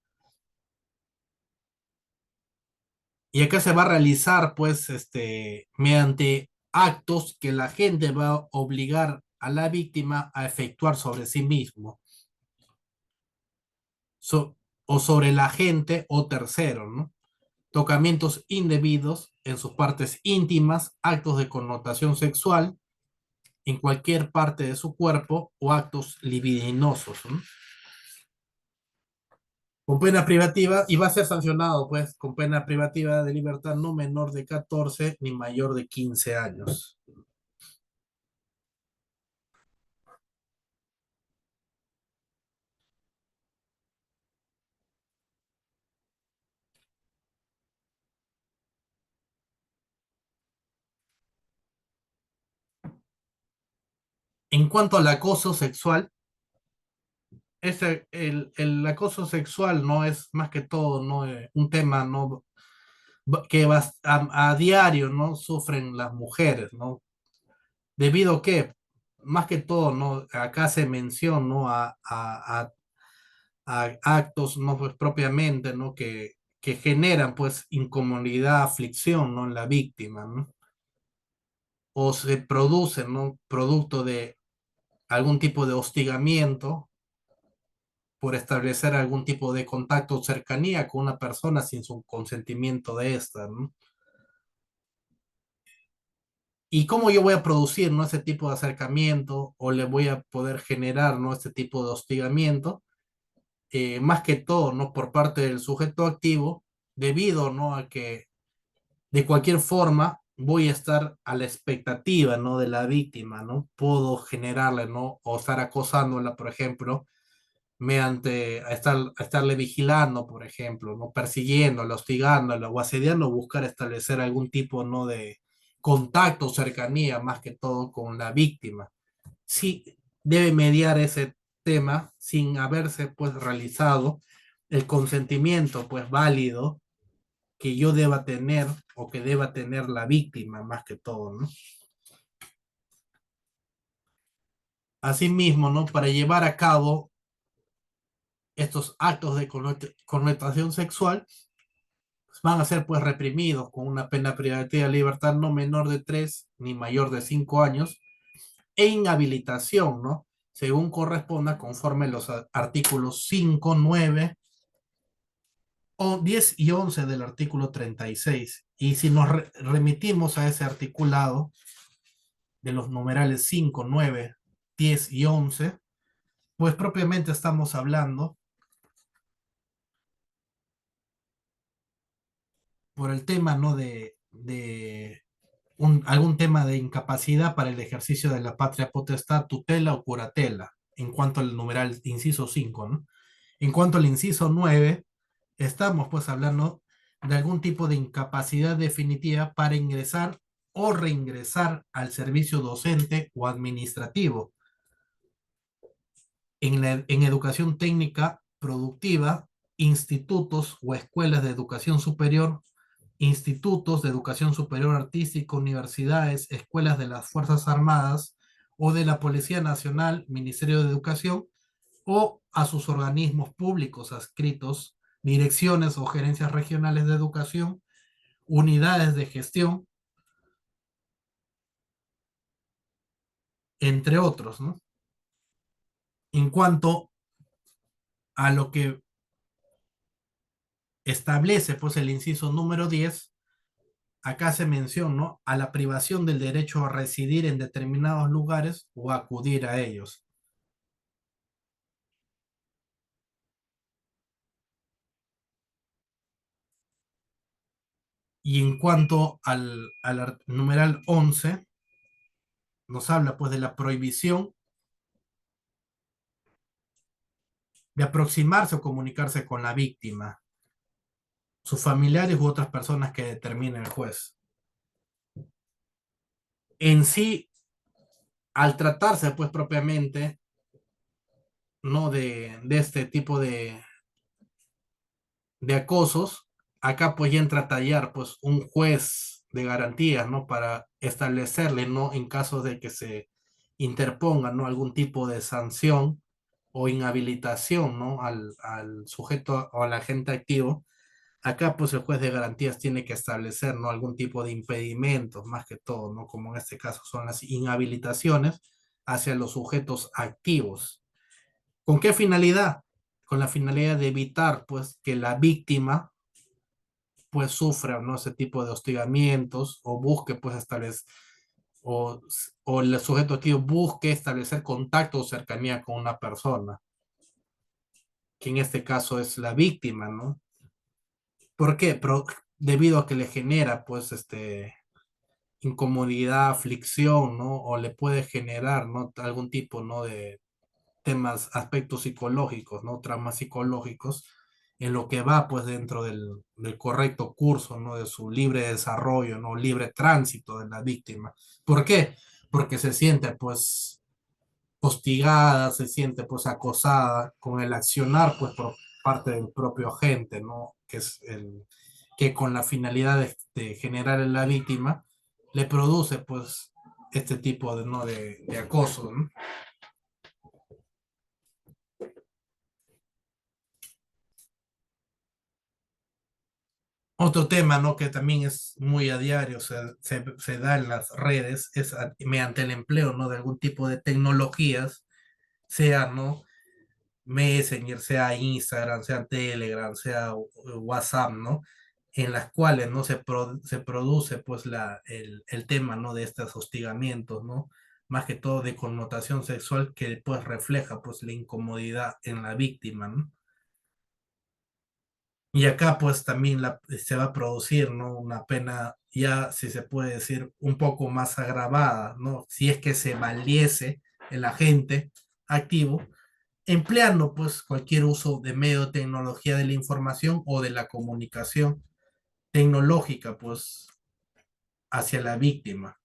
Y acá se va a realizar, pues, mediante actos que la gente va a obligar a la víctima a efectuar sobre sí mismo, so- o sobre la gente o tercero, ¿no? Tocamientos indebidos en sus partes íntimas, actos de connotación sexual en cualquier parte de su cuerpo o actos libidinosos, ¿no? Con pena privativa y va a ser sancionado pues con pena privativa de libertad no menor de 14 ni mayor de 15 años. En cuanto al acoso sexual, el acoso sexual no es más que todo no un tema no que a diario no sufren las mujeres, ¿no? Debido a que, más que todo, ¿no? Acá se menciona, ¿no? A actos, ¿no? Pues propiamente, ¿no? Que generan, pues, incomodidad, aflicción, ¿no? En la víctima, ¿no? O se producen, ¿no? Producto de algún tipo de hostigamiento por establecer algún tipo de contacto o cercanía con una persona sin su consentimiento de esta, ¿no? ¿Y cómo yo voy a producir, ¿no? Ese tipo de acercamiento o le voy a poder generar, ¿no? Este tipo de hostigamiento, más que todo, ¿no? Por parte del sujeto activo, debido, ¿no? A que de cualquier forma voy a estar a la expectativa, ¿no? De la víctima, ¿no? Puedo generarle, ¿no? O estar acosándola, por ejemplo, mediante a estarle vigilando, por ejemplo, ¿no? Persiguiéndola, hostigándola o asediando, buscar establecer algún tipo, ¿no? De contacto, cercanía, más que todo con la víctima. Sí, debe mediar ese tema sin haberse, pues, realizado el consentimiento, pues, válido que yo deba tener o que deba tener la víctima, más que todo, ¿no? Asimismo, ¿no? Para llevar a cabo estos actos de connotación sexual, van a ser pues reprimidos con una pena privativa de libertad no menor de 3 ni mayor de 5 años e inhabilitación, ¿no? Según corresponda conforme los artículos 5 9 o 10 y 11 del artículo 36. Y si nos remitimos a ese articulado de los numerales 5 9 10 y 11, pues propiamente estamos hablando por el tema, ¿no? Algún tema de incapacidad para el ejercicio de la patria potestad, tutela o curatela, en cuanto al numeral inciso 5, ¿no? En cuanto al inciso 9, estamos pues hablando de algún tipo de incapacidad definitiva para ingresar o reingresar al servicio docente o administrativo en educación técnica productiva, institutos o escuelas de educación superior, institutos de educación superior artística, universidades, escuelas de las Fuerzas Armadas o de la Policía Nacional, Ministerio de Educación, o a sus organismos públicos adscritos, direcciones o gerencias regionales de educación, unidades de gestión, entre otros, ¿no? En cuanto a lo que establece pues el inciso número 10, acá se menciona, ¿no?, a la privación del derecho a residir en determinados lugares o acudir a ellos. Y en cuanto al numeral 11, nos habla pues de la prohibición de aproximarse o comunicarse con la víctima, sus familiares u otras personas que determine el juez. En sí, al tratarse pues propiamente, ¿no?, de este tipo de acosos, acá pues ya entra a tallar pues un juez de garantías, ¿no?, para establecerle, ¿no?, en caso de que se interponga, ¿no?, algún tipo de sanción o inhabilitación, ¿no?, al sujeto o al agente activo. Acá pues el juez de garantías tiene que establecer, ¿no?, algún tipo de impedimentos, más que todo, ¿no?, como en este caso son las inhabilitaciones hacia los sujetos activos. ¿Con qué finalidad? Con la finalidad de evitar pues que la víctima pues sufra, ¿no?, ese tipo de hostigamientos o busque pues establecer o, o el sujeto activo busque establecer contacto o cercanía con una persona, que en este caso es la víctima, ¿no? ¿Por qué? Debido a que le genera pues incomodidad, aflicción, ¿no? O le puede generar, ¿no?, algún tipo, ¿no?, de temas, aspectos psicológicos, ¿no?, traumas psicológicos, en lo que va pues dentro del correcto curso, ¿no?, de su libre desarrollo, ¿no?, libre tránsito de la víctima. ¿Por qué? Porque se siente pues hostigada, se siente pues acosada con el accionar pues por parte del propio agente, ¿no?, que es el que con la finalidad de generar en la víctima le produce pues este tipo de, ¿no?, de acoso, ¿no? Otro tema, ¿no?, que también es muy a diario, se da en las redes, es mediante el empleo, ¿no?, de algún tipo de tecnologías, sea, ¿no?, Messenger, sea Instagram, sea Telegram, sea WhatsApp, ¿no?, en las cuales, ¿no?, se produce, pues, el tema, ¿no?, de estos hostigamientos, ¿no?, más que todo de connotación sexual que, pues, refleja, pues, la incomodidad en la víctima, ¿no? Y acá pues también se va a producir, ¿no?, una pena ya, si se puede decir, un poco más agravada, ¿no? Si es que se valiese el agente activo, empleando pues cualquier uso de medio de tecnología de la información o de la comunicación tecnológica pues hacia la víctima.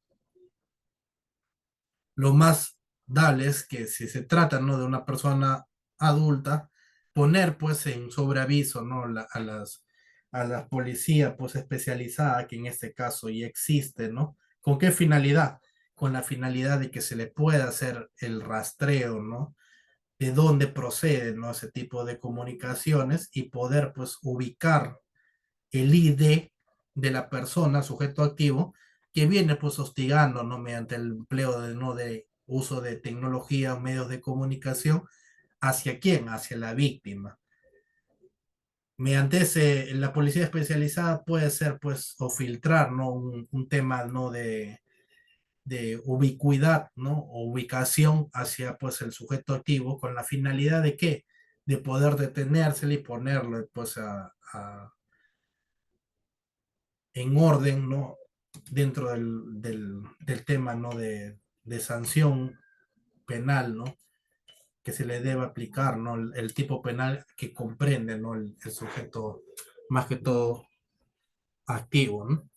Lo más dable es que si se trata, ¿no?, de una persona adulta, poner pues en sobreaviso, ¿no?, a la policía pues especializada, que en este caso ya existe, ¿no? ¿Con qué finalidad? Con la finalidad de que se le pueda hacer el rastreo, ¿no?, de dónde procede, ¿no?, ese tipo de comunicaciones y poder pues ubicar el ID de la persona, sujeto activo, que viene pues hostigando, ¿no?, mediante el empleo de, ¿no?, de uso de tecnología o medios de comunicación, ¿hacia quién? Hacia la víctima. Mediante la policía especializada puede ser pues o filtrar, ¿no?, un tema, ¿no?, de ubicuidad, ¿no?, o ubicación hacia pues el sujeto activo con la finalidad de qué, de poder detenérselo y ponerlo pues en orden, ¿no?, dentro del tema, ¿no?, de sanción penal, ¿no?, que se le debe aplicar, ¿no?, el tipo penal que comprende, ¿no?, el sujeto más que todo activo, ¿no?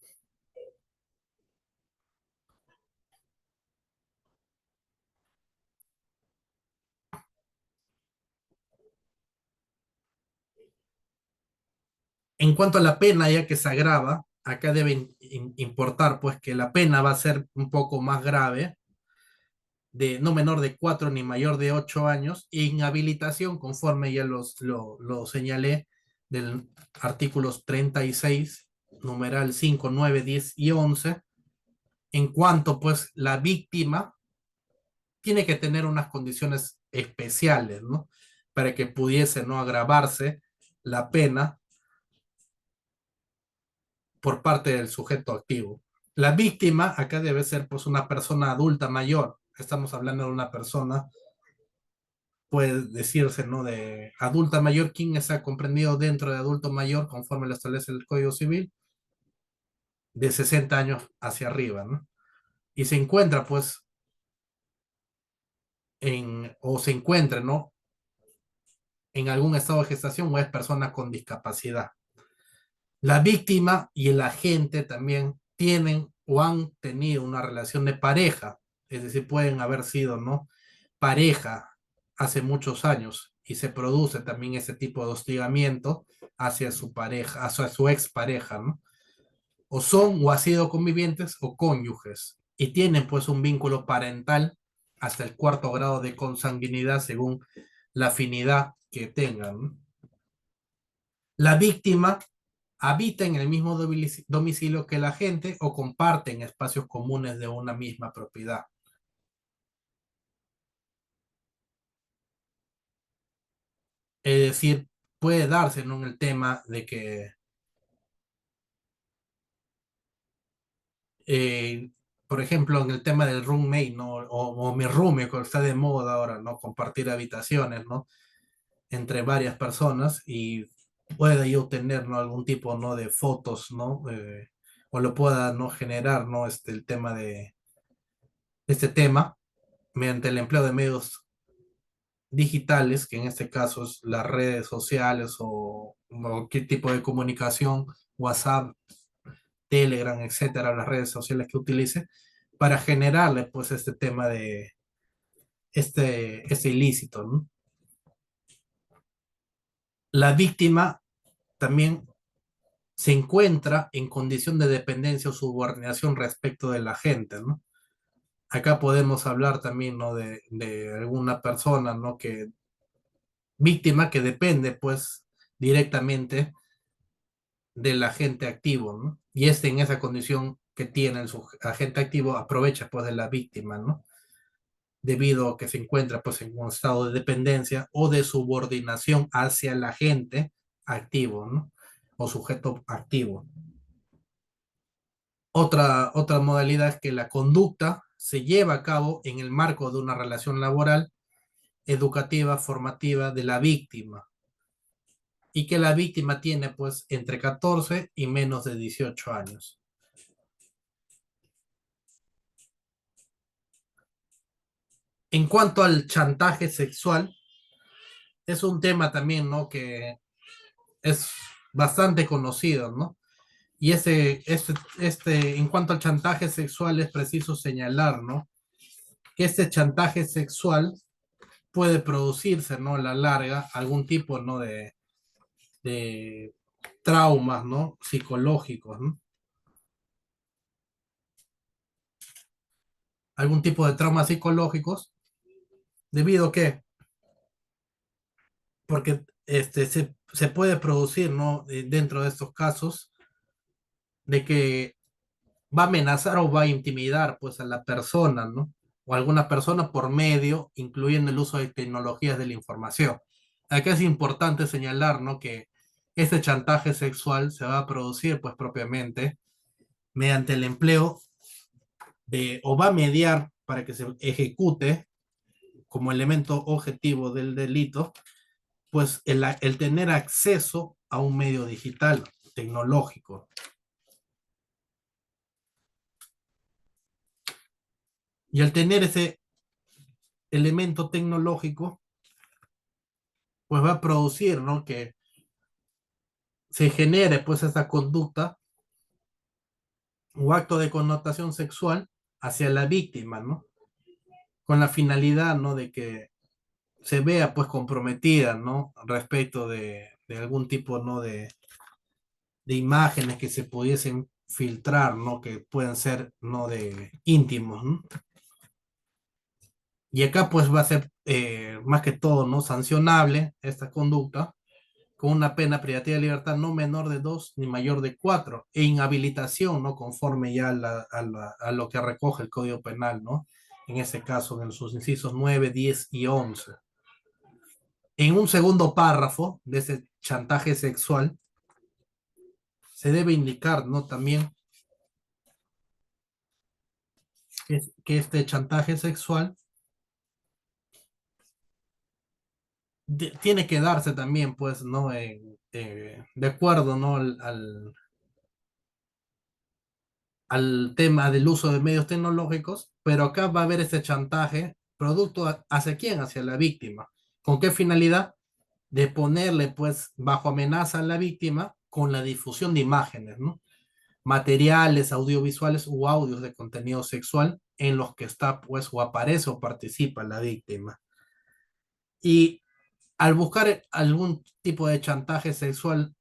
En cuanto a la pena, ya que se agrava, acá debe importar pues que la pena va a ser un poco más grave, de no menor de 4 ni mayor de 8 años, e inhabilitación, conforme ya lo señalé, del artículos 36, numeral 5, 9, 10 y 11, en cuanto pues la víctima tiene que tener unas condiciones especiales, ¿no? Para que pudiese no agravarse la pena por parte del sujeto activo. La víctima acá debe ser pues una persona adulta mayor. Estamos hablando de una persona, puede decirse, ¿no? De adulta mayor, quien está comprendido dentro de adulto mayor, conforme lo establece el Código Civil, de 60 años hacia arriba, ¿no? Y se encuentra pues o se encuentra, ¿no? En algún estado de gestación o es persona con discapacidad. La víctima y el agente también tienen o han tenido una relación de pareja, es decir, pueden haber sido, ¿no? Pareja hace muchos años y se produce también ese tipo de hostigamiento hacia su pareja, hacia su expareja, ¿no? O son o han sido convivientes o cónyuges y tienen pues un vínculo parental hasta el cuarto grado de consanguinidad según la afinidad que tengan, ¿no? La víctima habita en el mismo domicilio que la gente o comparten espacios comunes de una misma propiedad. Es decir, puede darse, ¿no? En el tema de que, eh, por ejemplo, en el tema del roommate, ¿no? O mi roommate, que está de moda ahora, ¿no? Compartir habitaciones, ¿no? Entre varias personas y pueda yo tener, ¿no? Algún tipo, ¿no? De fotos, ¿no? O lo pueda, ¿no? Generar, ¿no? El tema de este tema mediante el empleo de medios digitales, que en este caso es las redes sociales o qué tipo de comunicación, WhatsApp, Telegram, etcétera, las redes sociales que utilice, para generarle pues este tema de este ilícito, ¿no? La víctima también se encuentra en condición de dependencia o subordinación respecto de la gente, ¿no? Acá podemos hablar también, ¿no? De alguna persona, ¿no? Que víctima que depende, pues, directamente del agente activo, ¿no? Y en esa condición que tiene el agente activo aprovecha, pues, de la víctima, ¿no? Debido a que se encuentra, pues, en un estado de dependencia o de subordinación hacia el agente activo, ¿no? O sujeto activo. Otra modalidad es que la conducta se lleva a cabo en el marco de una relación laboral, educativa, formativa de la víctima y que la víctima tiene pues entre 14 y menos de 18 años. En cuanto al chantaje sexual, es un tema también, ¿no? Que es bastante conocido, ¿no? Y en cuanto al chantaje sexual, es preciso señalar, ¿no? Que este chantaje sexual puede producirse, ¿no? A la larga, algún tipo, ¿no? De traumas, ¿no? Psicológicos, ¿no? Algún tipo de traumas psicológicos, debido a que, porque se puede producir, ¿no? Dentro de estos casos, de que va a amenazar o va a intimidar, pues, a la persona, ¿no? O a alguna persona por medio, incluyendo el uso de tecnologías de la información. Acá es importante señalar, ¿no? Que este chantaje sexual se va a producir, pues, propiamente mediante el empleo o va a mediar para que se ejecute como elemento objetivo del delito, pues el tener acceso a un medio digital, tecnológico. Y al tener ese elemento tecnológico, pues va a producir, ¿no? Que se genere pues esta conducta o acto de connotación sexual hacia la víctima, ¿no? Con la finalidad, ¿no? De que se vea pues comprometida, ¿no? Respecto de algún tipo, ¿no? de imágenes que se pudiesen filtrar, ¿no? Que pueden ser, ¿no? De íntimos, ¿no? Y acá pues va a ser más que todo, ¿no? Sancionable esta conducta con una pena privativa de libertad no menor de 2 ni mayor de 4 e inhabilitación, ¿no? Conforme ya a lo que recoge el Código Penal, ¿no? En ese caso, en sus incisos 9, 10 y 11. En un segundo párrafo de ese chantaje sexual, se debe indicar, ¿no? También que este chantaje sexual tiene que darse también, pues, ¿no? De acuerdo, ¿no? Al tema del uso de medios tecnológicos, pero acá va a haber ese chantaje producto hacia quién, hacia la víctima. ¿Con qué finalidad? De ponerle pues bajo amenaza a la víctima con la difusión de imágenes, ¿no? Materiales, audiovisuales u audios de contenido sexual en los que está pues o aparece o participa la víctima. Y al buscar algún tipo de chantaje sexual,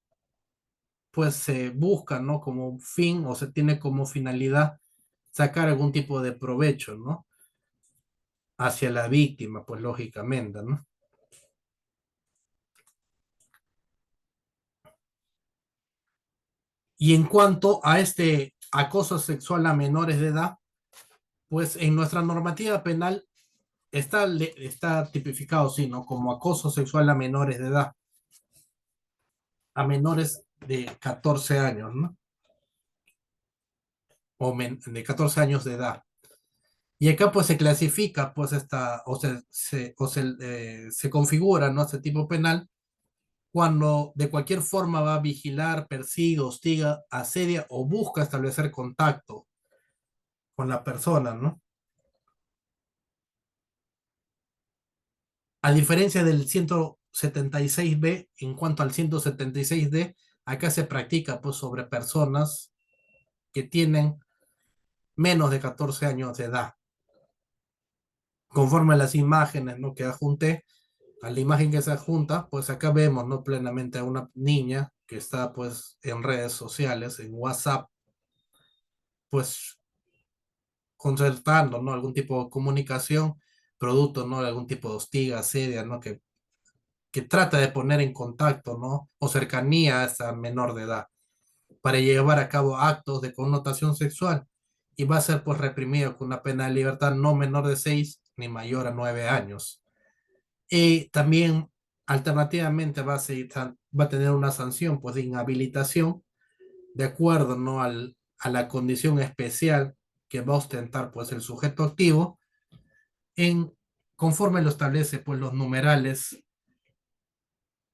pues se busca, ¿no? Como fin o se tiene como finalidad sacar algún tipo de provecho, ¿no? Hacia la víctima, pues lógicamente, ¿no? Y en cuanto a este acoso sexual a menores de edad, pues en nuestra normativa penal está tipificado, sí, ¿no? Como acoso sexual a menores de edad, a menores de 14 años, ¿no? De 14 años de edad. Y acá pues se clasifica, pues se configura, ¿no? Este tipo penal cuando de cualquier forma va a vigilar, persigue, hostiga, asedia o busca establecer contacto con la persona, ¿no? A diferencia del 176B, en cuanto al 176D, acá se practica pues sobre personas que tienen menos de 14 años de edad. Conforme a las imágenes, ¿no? Que adjunté, a la imagen que se adjunta, pues acá vemos, ¿no? Plenamente a una niña que está pues en redes sociales, en WhatsApp, pues concertando, ¿no? Algún tipo de comunicación, producto, ¿no? De algún tipo de hostiga, asedia, ¿no? Que trata de poner en contacto, ¿no? O cercanía a esa menor de edad para llevar a cabo actos de connotación sexual y va a ser pues reprimido con una pena de libertad no menor de 6 ni mayor a 9 años. Y también alternativamente va a tener una sanción pues de inhabilitación de acuerdo, ¿no? A la condición especial que va a ostentar pues el sujeto activo en conforme lo establece pues los numerales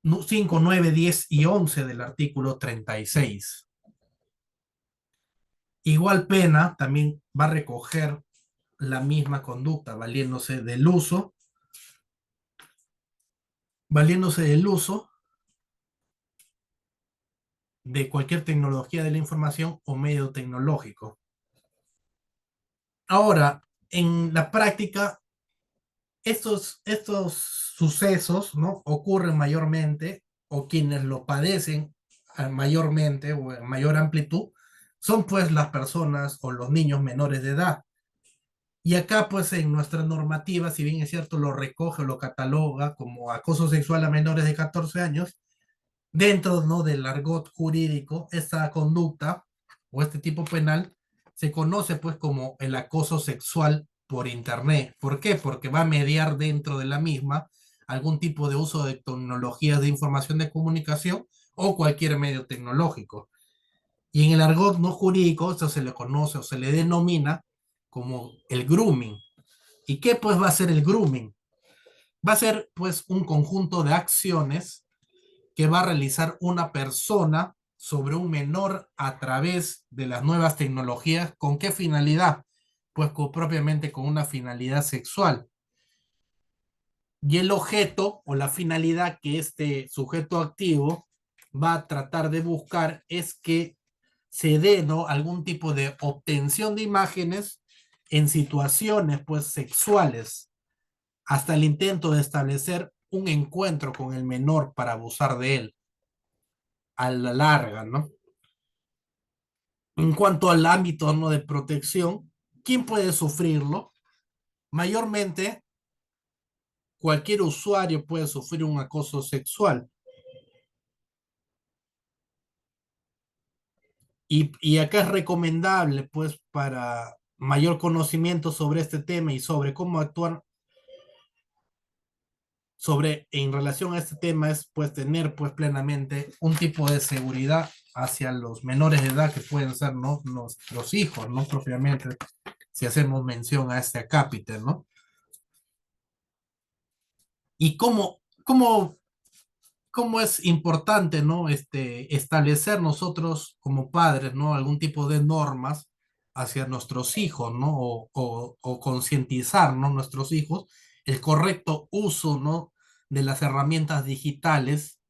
5, 9, 10 y 11 del artículo 36. Igual pena también va a recoger la misma conducta, valiéndose del uso de cualquier tecnología de la información o medio tecnológico. Ahora, en la práctica, estos sucesos, ¿no? Ocurren mayormente, o quienes lo padecen mayormente o en mayor amplitud, son pues las personas o los niños menores de edad. Y acá, pues en nuestra normativa, si bien es cierto, lo recoge o lo cataloga como acoso sexual a menores de 14 años, dentro, ¿no? Del argot jurídico, esta conducta o este tipo penal se conoce pues como el acoso sexual por internet. ¿Por qué? Porque va a mediar dentro de la misma algún tipo de uso de tecnologías de información de comunicación o cualquier medio tecnológico. Y en el argot no jurídico, esto se le conoce o se le denomina como el grooming. ¿Y qué pues va a ser el grooming? Va a ser pues un conjunto de acciones que va a realizar una persona sobre un menor a través de las nuevas tecnologías. ¿Con qué finalidad? Pues propiamente con una finalidad sexual. Y el objeto o la finalidad que este sujeto activo va a tratar de buscar es que se dé, ¿no? Algún tipo de obtención de imágenes en situaciones pues sexuales hasta el intento de establecer un encuentro con el menor para abusar de él a la larga, ¿no? En cuanto al ámbito, ¿no?, de protección, ¿quién puede sufrirlo? Mayormente, cualquier usuario puede sufrir un acoso sexual. Y acá es recomendable, pues, para mayor conocimiento sobre este tema y sobre cómo actuar en relación a este tema, es pues tener pues plenamente un tipo de seguridad hacia los menores de edad que pueden ser, ¿no?, nuestros hijos, ¿no?, propiamente, si hacemos mención a este acápite, ¿no? Y cómo es importante, ¿no?, establecer nosotros como padres, ¿no?, algún tipo de normas hacia nuestros hijos, ¿no? O concientizar, ¿no?, nuestros hijos el correcto uso, ¿no?, de las herramientas digitales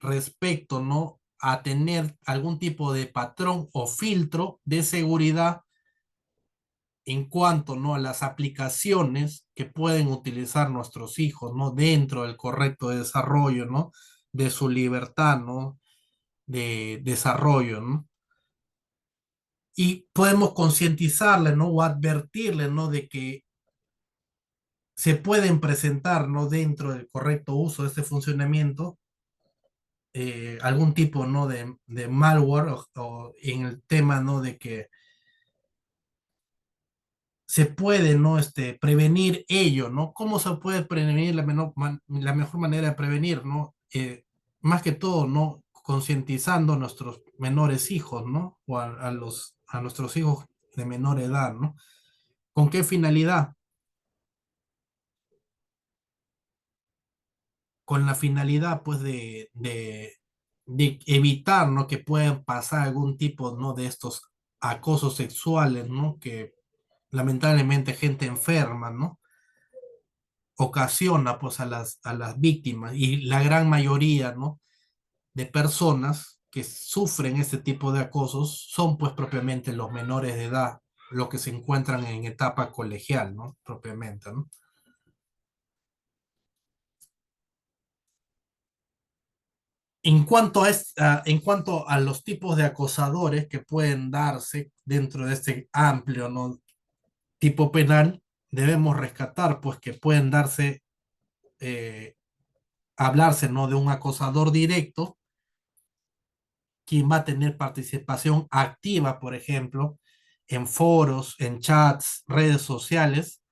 respecto, ¿no?, a tener algún tipo de patrón o filtro de seguridad en cuanto, ¿no?, a las aplicaciones que pueden utilizar nuestros hijos, ¿no?, dentro del correcto desarrollo, ¿no?, de su libertad, ¿no?, de desarrollo, ¿no? Y podemos concientizarle, ¿no?, o advertirle, ¿no?, de que se pueden presentar, ¿no?, dentro del correcto uso de este funcionamiento, algún tipo, ¿no?, de malware, o en el tema, ¿no?, de que se puede, ¿no?, prevenir ello, ¿no? ¿Cómo se puede prevenir? La mejor manera de prevenir, ¿no? Más que todo, ¿no?, concientizando a nuestros menores hijos, ¿no? O a nuestros hijos de menor edad, ¿no? ¿Con qué finalidad? Con la finalidad, pues, de evitar, ¿no?, que puedan pasar algún tipo, ¿no?, de estos acosos sexuales, ¿no?, que lamentablemente gente enferma, ¿no?, ocasiona, pues, a las víctimas, y la gran mayoría, ¿no?, de personas que sufren este tipo de acosos son, pues, propiamente los menores de edad, los que se encuentran en etapa colegial, ¿no?, propiamente, ¿no? En cuanto a los tipos de acosadores que pueden darse dentro de este amplio, ¿no?, tipo penal, debemos rescatar, pues, que pueden darse, eh, hablarse, ¿no?, de un acosador directo, quien va a tener participación activa, por ejemplo, en foros, en chats, redes sociales,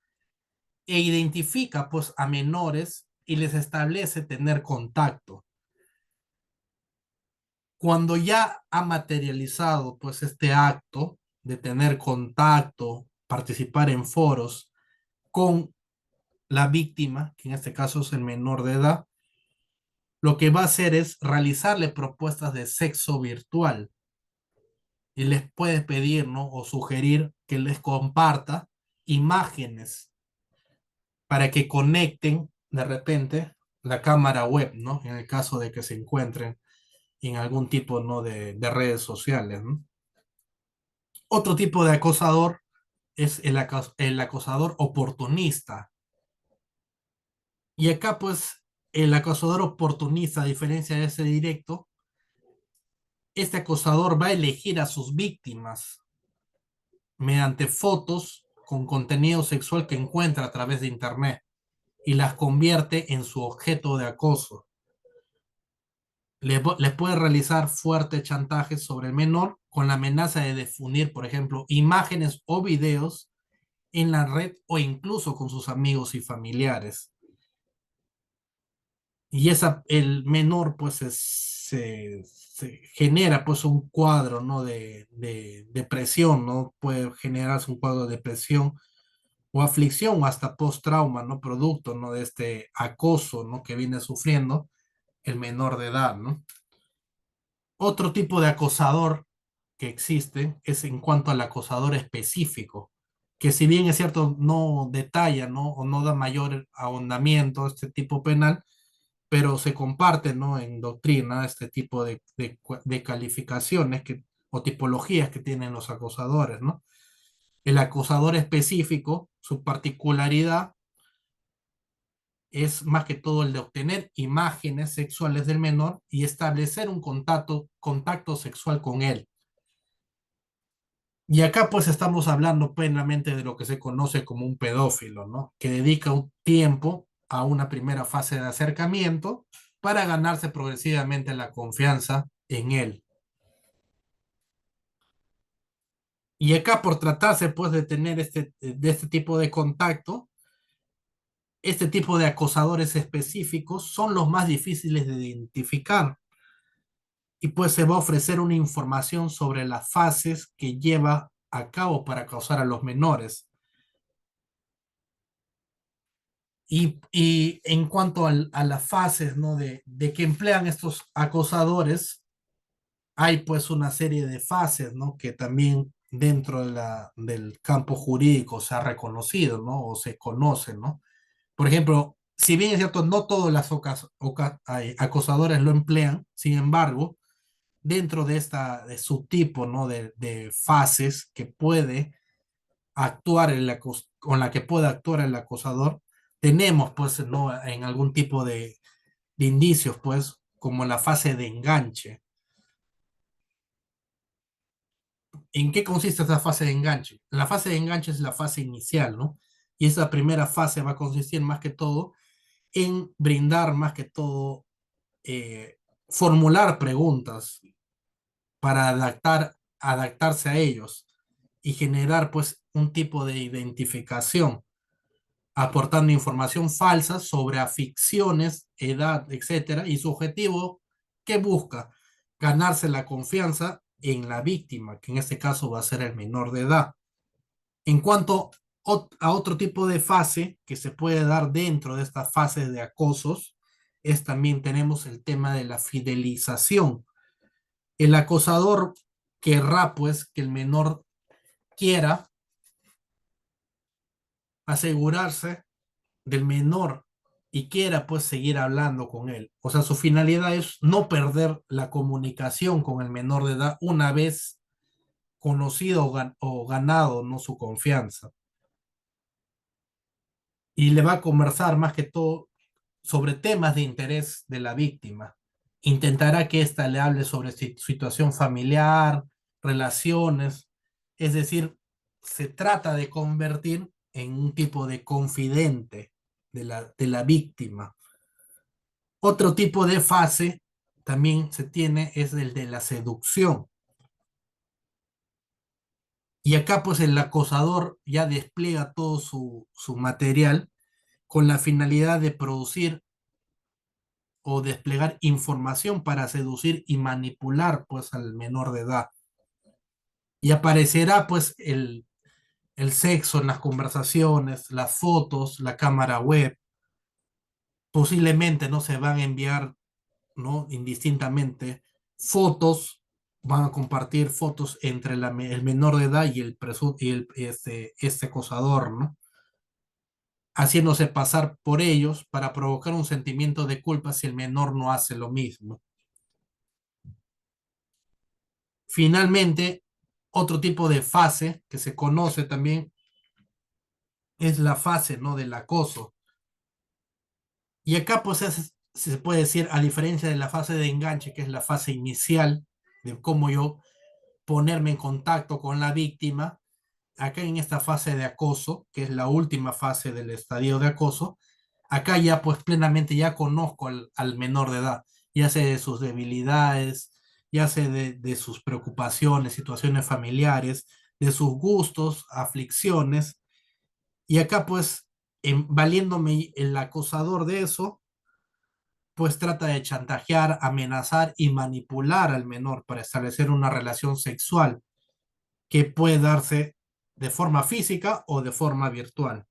e identifica, pues, a menores y les establece tener contacto. Cuando ya ha materializado, pues, este acto de tener contacto, participar en foros con la víctima, que en este caso es el menor de edad, lo que va a hacer es realizarle propuestas de sexo virtual, y les puede pedir, ¿no?, o sugerir que les comparta imágenes para que conecten de repente la cámara web, ¿no?, en el caso de que se encuentren en algún tipo, ¿no?, de redes sociales, ¿no? Otro tipo de acosador es el acosador oportunista. Y acá, pues, el acosador oportunista, a diferencia de ese directo, este acosador va a elegir a sus víctimas mediante fotos con contenido sexual que encuentra a través de Internet, y las convierte en su objeto de acoso. Les puede realizar fuertes chantajes sobre el menor con la amenaza de difundir, por ejemplo, imágenes o videos en la red, o incluso con sus amigos y familiares. Y el menor, pues, se genera, pues, un cuadro, ¿no?, de depresión, ¿no? Puede generarse un cuadro de depresión o aflicción, o hasta post-trauma, ¿no?, producto, ¿no?, de este acoso, ¿no?, que viene sufriendo el menor de edad, ¿no? Otro tipo de acosador que existe es en cuanto al acosador específico, que si bien es cierto, no detalla, ¿no?, o no da mayor ahondamiento a este tipo penal, pero se comparte, ¿no?, en doctrina este tipo de calificaciones o tipologías que tienen los acosadores, ¿no? El acosador específico, su particularidad es más que todo el de obtener imágenes sexuales del menor y establecer un contacto sexual con él. Y acá pues estamos hablando plenamente de lo que se conoce como un pedófilo, ¿no? Que dedica un tiempo a una primera fase de acercamiento para ganarse progresivamente la confianza en él. Y acá por tratarse pues de tener de este tipo de contacto, este tipo de acosadores específicos son los más difíciles de identificar y pues se va a ofrecer una información sobre las fases que lleva a cabo para acosar a los menores. Y en cuanto a las fases, ¿no? De que emplean estos acosadores, hay pues una serie de fases, ¿no? Que también dentro del campo jurídico se ha reconocido, ¿no? O se conoce, ¿no? Por ejemplo, si bien es cierto, no todos los acosadores lo emplean, sin embargo, dentro de de su tipo, ¿no? De fases que puede actuar con la que puede actuar el acosador, tenemos pues, ¿no? En algún tipo de indicios, pues, como la fase de enganche. ¿En qué consiste esa fase de enganche? La fase de enganche es la fase inicial, ¿no? Y esa primera fase va a consistir más que todo en brindar más que todo, formular preguntas para adaptarse a ellos y generar pues un tipo de identificación, aportando información falsa sobre aficiones, edad, etcétera, y su objetivo que busca ganarse la confianza en la víctima, que en este caso va a ser el menor de edad. En cuanto a otro tipo de fase que se puede dar dentro de esta fase de acosos, es también tenemos el tema de la fidelización. El acosador querrá pues que el menor quiera asegurarse del menor y quiera pues seguir hablando con él. O sea, su finalidad es no perder la comunicación con el menor de edad una vez conocido o ganado, no, su confianza. Y le va a conversar más que todo sobre temas de interés de la víctima. Intentará que ésta le hable sobre situación familiar, relaciones, es decir, se trata de convertir en un tipo de confidente de la víctima. Otro tipo de fase también se tiene es el de la seducción. Y acá pues el acosador ya despliega todo su material con la finalidad de producir o desplegar información para seducir y manipular pues al menor de edad. Y aparecerá pues el sexo en las conversaciones, las fotos, la cámara web. Posiblemente no se van a enviar, ¿no? Indistintamente fotos, van a compartir fotos entre el menor de edad y este acosador, ¿no? Haciéndose pasar por ellos para provocar un sentimiento de culpa si el menor no hace lo mismo. Finalmente, otro tipo de fase que se conoce también es la fase, ¿no? Del acoso. Y acá, pues, se puede decir, a diferencia de la fase de enganche, que es la fase inicial de cómo yo ponerme en contacto con la víctima, acá en esta fase de acoso, que es la última fase del estadio de acoso, acá ya pues plenamente ya conozco al menor de edad, ya sé de sus debilidades, ya sé de sus preocupaciones, situaciones familiares, de sus gustos, aflicciones, y acá pues valiéndome el acosador de eso, pues trata de chantajear, amenazar y manipular al menor para establecer una relación sexual que puede darse de forma física o de forma virtual.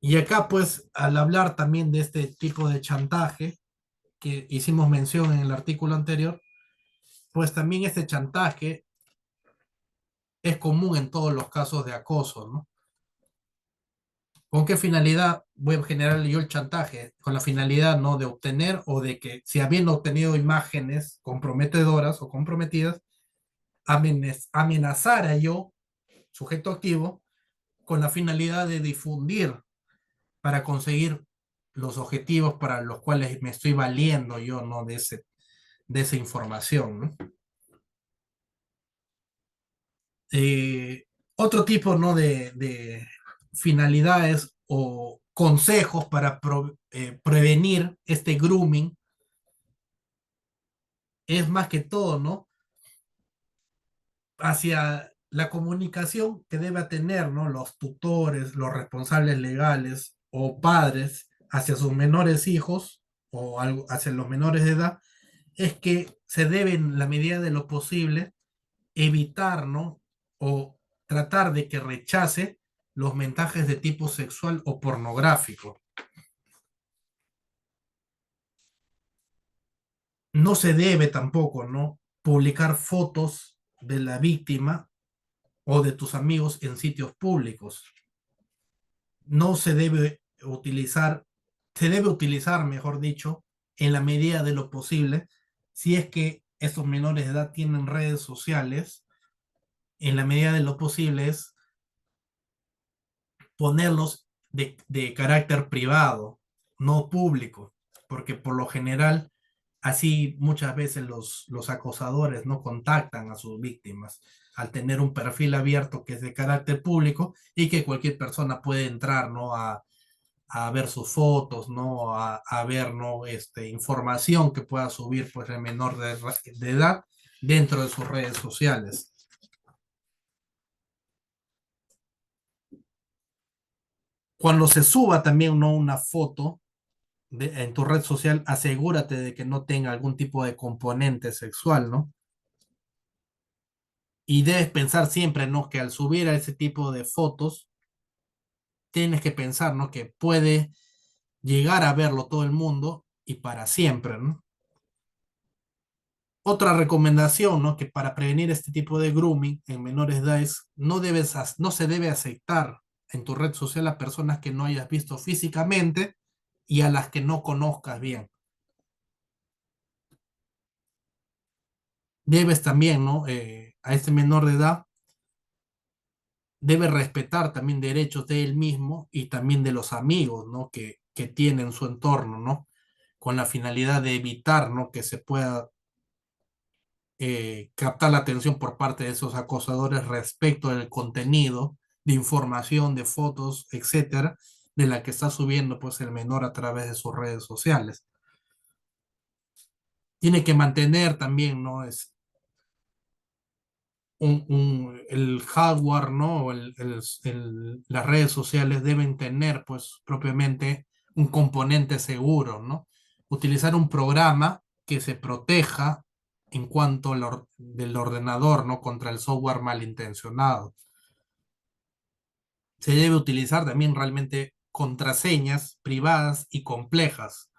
Y acá, pues, al hablar también de este tipo de chantaje que hicimos mención en el artículo anterior, pues también este chantaje es común en todos los casos de acoso, ¿no? ¿Con qué finalidad voy a generar yo el chantaje? Con la finalidad, ¿no? De obtener o de que si habiendo obtenido imágenes comprometedoras o comprometidas, amenazar a yo, sujeto activo, con la finalidad de difundir para conseguir los objetivos para los cuales me estoy valiendo yo, ¿no? de esa información, ¿no? Otro tipo, ¿no? de finalidades o consejos para prevenir este grooming es más que todo, ¿no? Hacia la comunicación que debe tener, ¿no? Los tutores, los responsables legales o padres hacia sus menores hijos o hacia los menores de edad, es que se debe, en la medida de lo posible, evitar, ¿no? O tratar de que rechace los mensajes de tipo sexual o pornográfico. No se debe tampoco, ¿no? Publicar fotos de la víctima o de tus amigos en sitios públicos. No se debe utilizar, se debe utilizar, mejor dicho, en la medida de lo posible, si es que estos menores de edad tienen redes sociales, en la medida de lo posible es ponerlos de carácter privado, no público, porque por lo general así muchas veces los acosadores no contactan a sus víctimas al tener un perfil abierto que es de carácter público y que cualquier persona puede entrar, ¿no? A ver sus fotos, ¿no? A ver, ¿no? Información que pueda subir pues el menor de edad dentro de sus redes sociales. Cuando se suba también, ¿no? Una foto en tu red social, asegúrate de que no tenga algún tipo de componente sexual, ¿no? Y debes pensar siempre, ¿no? Que al subir a ese tipo de fotos, tienes que pensar, ¿no? Que puede llegar a verlo todo el mundo y para siempre, ¿no? Otra recomendación, ¿no? Que para prevenir este tipo de grooming en menores de edad es no se debe aceptar en tu red social a personas que no hayas visto físicamente y a las que no conozcas bien. Debes también, ¿no? A este menor de edad debe respetar también derechos de él mismo y también de los amigos, ¿no? Que tiene en su entorno, ¿no? Con la finalidad de evitar, ¿no? Que se pueda captar la atención por parte de esos acosadores respecto del contenido de información, de fotos, etcétera, de la que está subiendo pues el menor a través de sus redes sociales. Tiene que mantener también, ¿no? El hardware, ¿no? Las redes sociales deben tener, pues, propiamente un componente seguro, ¿no? Utilizar un programa que se proteja en cuanto del ordenador, ¿no? Contra el software malintencionado. Se debe utilizar también realmente contraseñas privadas y complejas.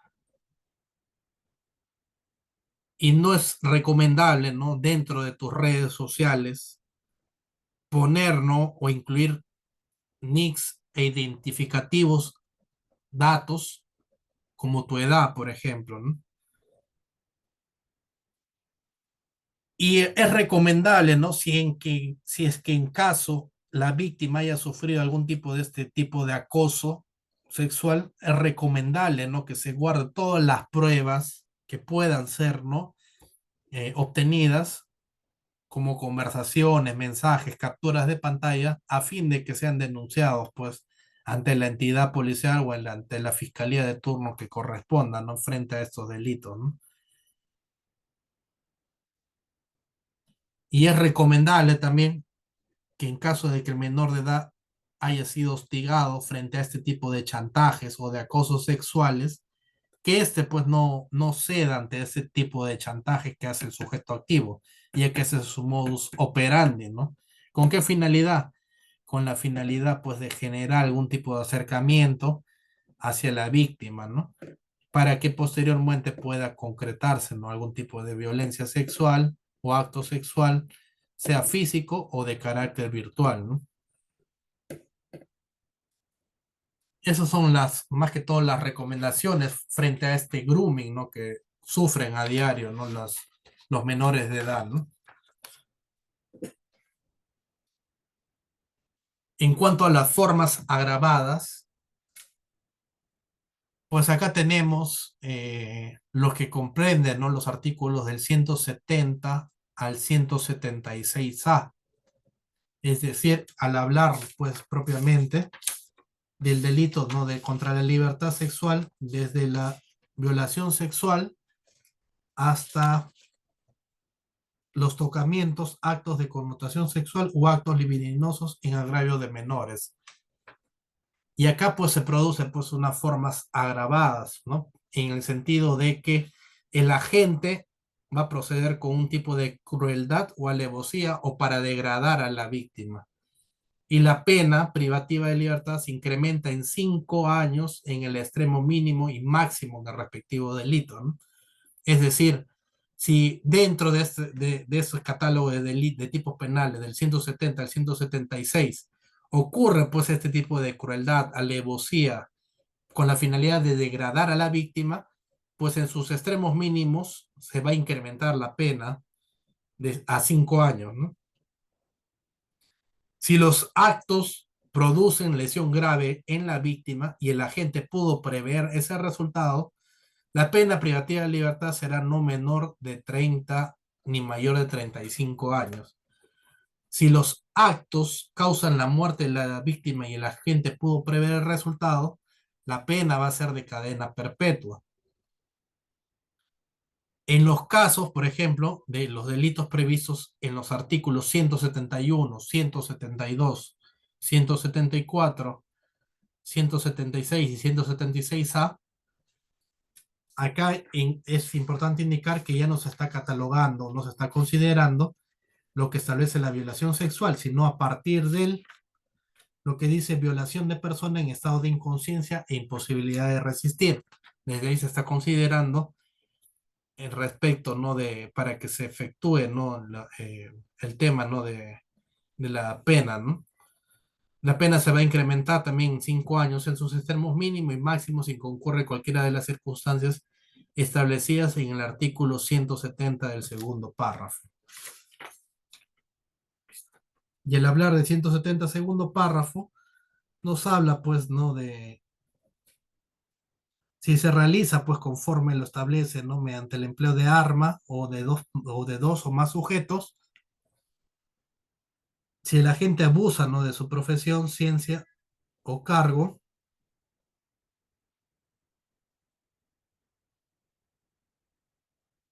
Y no es recomendable, ¿no? Dentro de tus redes sociales poner, ¿no? O incluir nicks e identificativos, datos, como tu edad, por ejemplo, ¿no? Y es recomendable, ¿no? Si es que en caso la víctima haya sufrido algún tipo de este tipo de acoso sexual, es recomendable, ¿no? Que se guarde todas las pruebas que puedan ser, ¿no? Obtenidas como conversaciones, mensajes, capturas de pantalla, a fin de que sean denunciados, pues, ante la entidad policial o ante la fiscalía de turno que corresponda, ¿no? Frente a estos delitos, ¿no? Y es recomendable también que en caso de que el menor de edad haya sido hostigado frente a este tipo de chantajes o de acosos sexuales, que pues no ceda ante ese tipo de chantaje que hace el sujeto activo, ya que ese es su modus operandi, ¿no? ¿Con qué finalidad? Con la finalidad pues de generar algún tipo de acercamiento hacia la víctima, ¿no? Para que posteriormente pueda concretarse, ¿no? Algún tipo de violencia sexual o acto sexual, sea físico o de carácter virtual, ¿no? Esas son más que todo las recomendaciones frente a este grooming, ¿no? Que sufren a diario, ¿no? Los menores de edad, ¿no? En cuanto a las formas agravadas, Pues acá tenemos lo que comprenden, ¿no? Los artículos del 170 al 176A. Es decir, al hablar, pues, propiamente del delito, ¿no? De contra la libertad sexual, desde la violación sexual hasta los tocamientos, actos de connotación sexual o actos libidinosos en agravio de menores. Y acá pues se producen pues unas formas agravadas, ¿no? En el sentido de que el agente va a proceder con un tipo de crueldad o alevosía o para degradar a la víctima. Y la pena privativa de libertad se incrementa en 5 años en el extremo mínimo y máximo del respectivo delito, ¿no? Es decir, si dentro de esos catálogos de tipos penales del 170 al 176 ocurre pues este tipo de crueldad, alevosía, con la finalidad de degradar a la víctima, pues en sus extremos mínimos se va a incrementar la pena a 5 años, ¿no? Si los actos producen lesión grave en la víctima y el agente pudo prever ese resultado, la pena privativa de libertad será no menor de 30 ni mayor de 35 años. Si los actos causan la muerte de la víctima y el agente pudo prever el resultado, la pena va a ser de cadena perpetua. En los casos, por ejemplo, de los delitos previstos en los artículos 171, 172, 174, 176 y 176A, acá es importante indicar que ya no se está catalogando, no se está considerando lo que establece la violación sexual, sino a partir de lo que dice violación de persona en estado de inconsciencia e imposibilidad de resistir. Desde ahí se está considerando el respecto, ¿no? De, para que se efectúe, ¿no? El tema, ¿no? De la pena, ¿no? La pena se va a incrementar también en 5 años en sus extremos mínimos y máximos si concurre cualquiera de las circunstancias establecidas en el artículo 170 del segundo párrafo. Y al hablar de 170 segundo párrafo, nos habla, pues, ¿no? De si se realiza, pues, conforme lo establece, ¿no? Mediante el empleo de arma o de dos o más sujetos, si el agente abusa, ¿no? De su profesión, ciencia o cargo,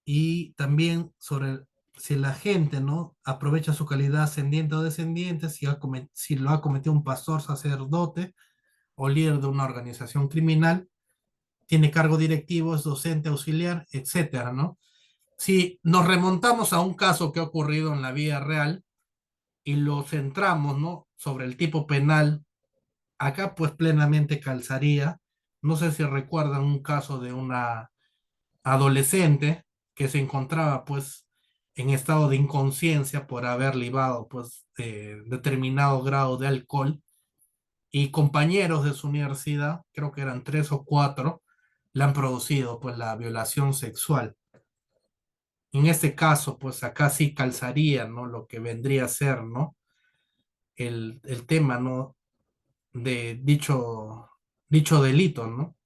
y también sobre si el agente, ¿no? Aprovecha su calidad ascendiente o descendiente, si lo ha cometido un pastor, sacerdote o líder de una organización criminal, tiene cargo directivo, es docente, auxiliar, etcétera, ¿no? Si nos remontamos a un caso que ha ocurrido en la vida real y lo centramos, ¿no? Sobre el tipo penal, acá pues plenamente calzaría. No sé si recuerdan un caso de una adolescente que se encontraba pues en estado de inconsciencia por haber libado pues determinado grado de alcohol y compañeros de su universidad, creo que eran 3 o 4, le han producido pues la violación sexual. En este caso, pues acá sí calzaría, ¿no? Lo que vendría a ser, ¿no? El tema, ¿no? De dicho delito, ¿no?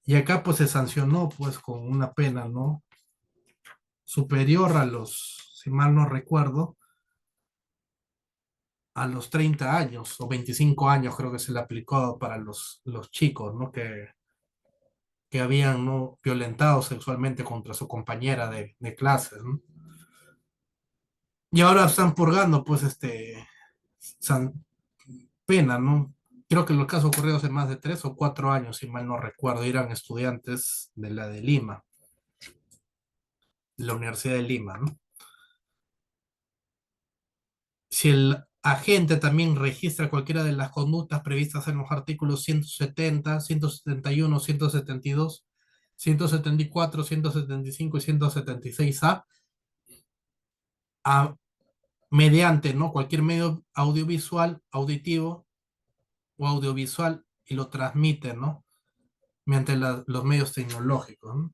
Y acá pues se sancionó pues con una pena, ¿no? Superior a los, si mal no recuerdo, a los 30 años o 25 años creo que se le aplicó para los chicos, ¿no? Que habían, ¿no? Violentado sexualmente contra su compañera de clases, ¿no? Y ahora están purgando pues san- pena, ¿no? Creo que los casos ocurridos hace más de 3 o 4 años, si mal no recuerdo, eran estudiantes de la de Lima, de la Universidad de Lima, ¿no? Si el agente también registra cualquiera de las conductas previstas en los artículos 170, 171, 172, 174, 175 y 176A, mediante, ¿no? Cualquier medio audiovisual, auditivo o audiovisual y lo transmite, ¿no? Mediante los medios tecnológicos, ¿no?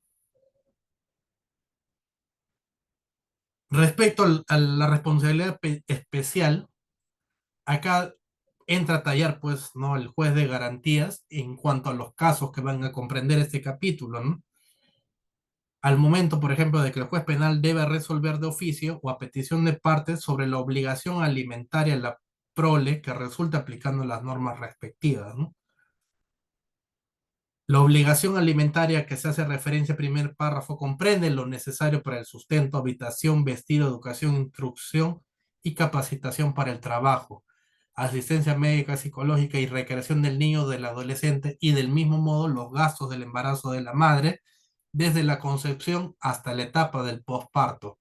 Respecto a la responsabilidad especial, acá entra a tallar, pues, ¿no? El juez de garantías en cuanto a los casos que van a comprender este capítulo, ¿no? Al momento, por ejemplo, de que el juez penal debe resolver de oficio o a petición de partes sobre la obligación alimentaria a la prole que resulta aplicando las normas respectivas, ¿no? La obligación alimentaria que se hace referencia al primer párrafo comprende lo necesario para el sustento, habitación, vestido, educación, instrucción y capacitación para el trabajo, asistencia médica, psicológica y recreación del niño o del adolescente y del mismo modo los gastos del embarazo de la madre desde la concepción hasta la etapa del posparto.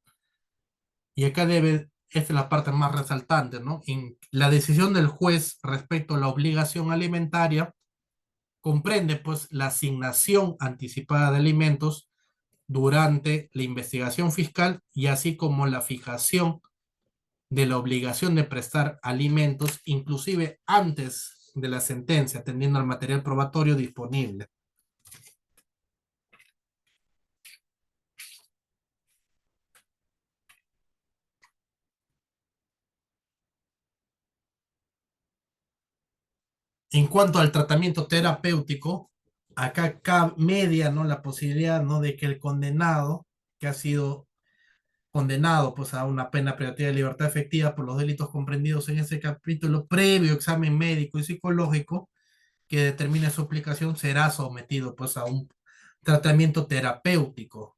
Y acá esta es la parte más resaltante, ¿no? En la decisión del juez respecto a la obligación alimentaria comprende pues la asignación anticipada de alimentos durante la investigación fiscal y así como la fijación de la obligación de prestar alimentos, inclusive antes de la sentencia, atendiendo al material probatorio disponible. En cuanto al tratamiento terapéutico, acá media, ¿no? La posibilidad, ¿no? De que el condenado, que ha sido condenado pues, a una pena privativa de libertad efectiva por los delitos comprendidos en ese capítulo, previo examen médico y psicológico que determine su aplicación, será sometido pues, a un tratamiento terapéutico.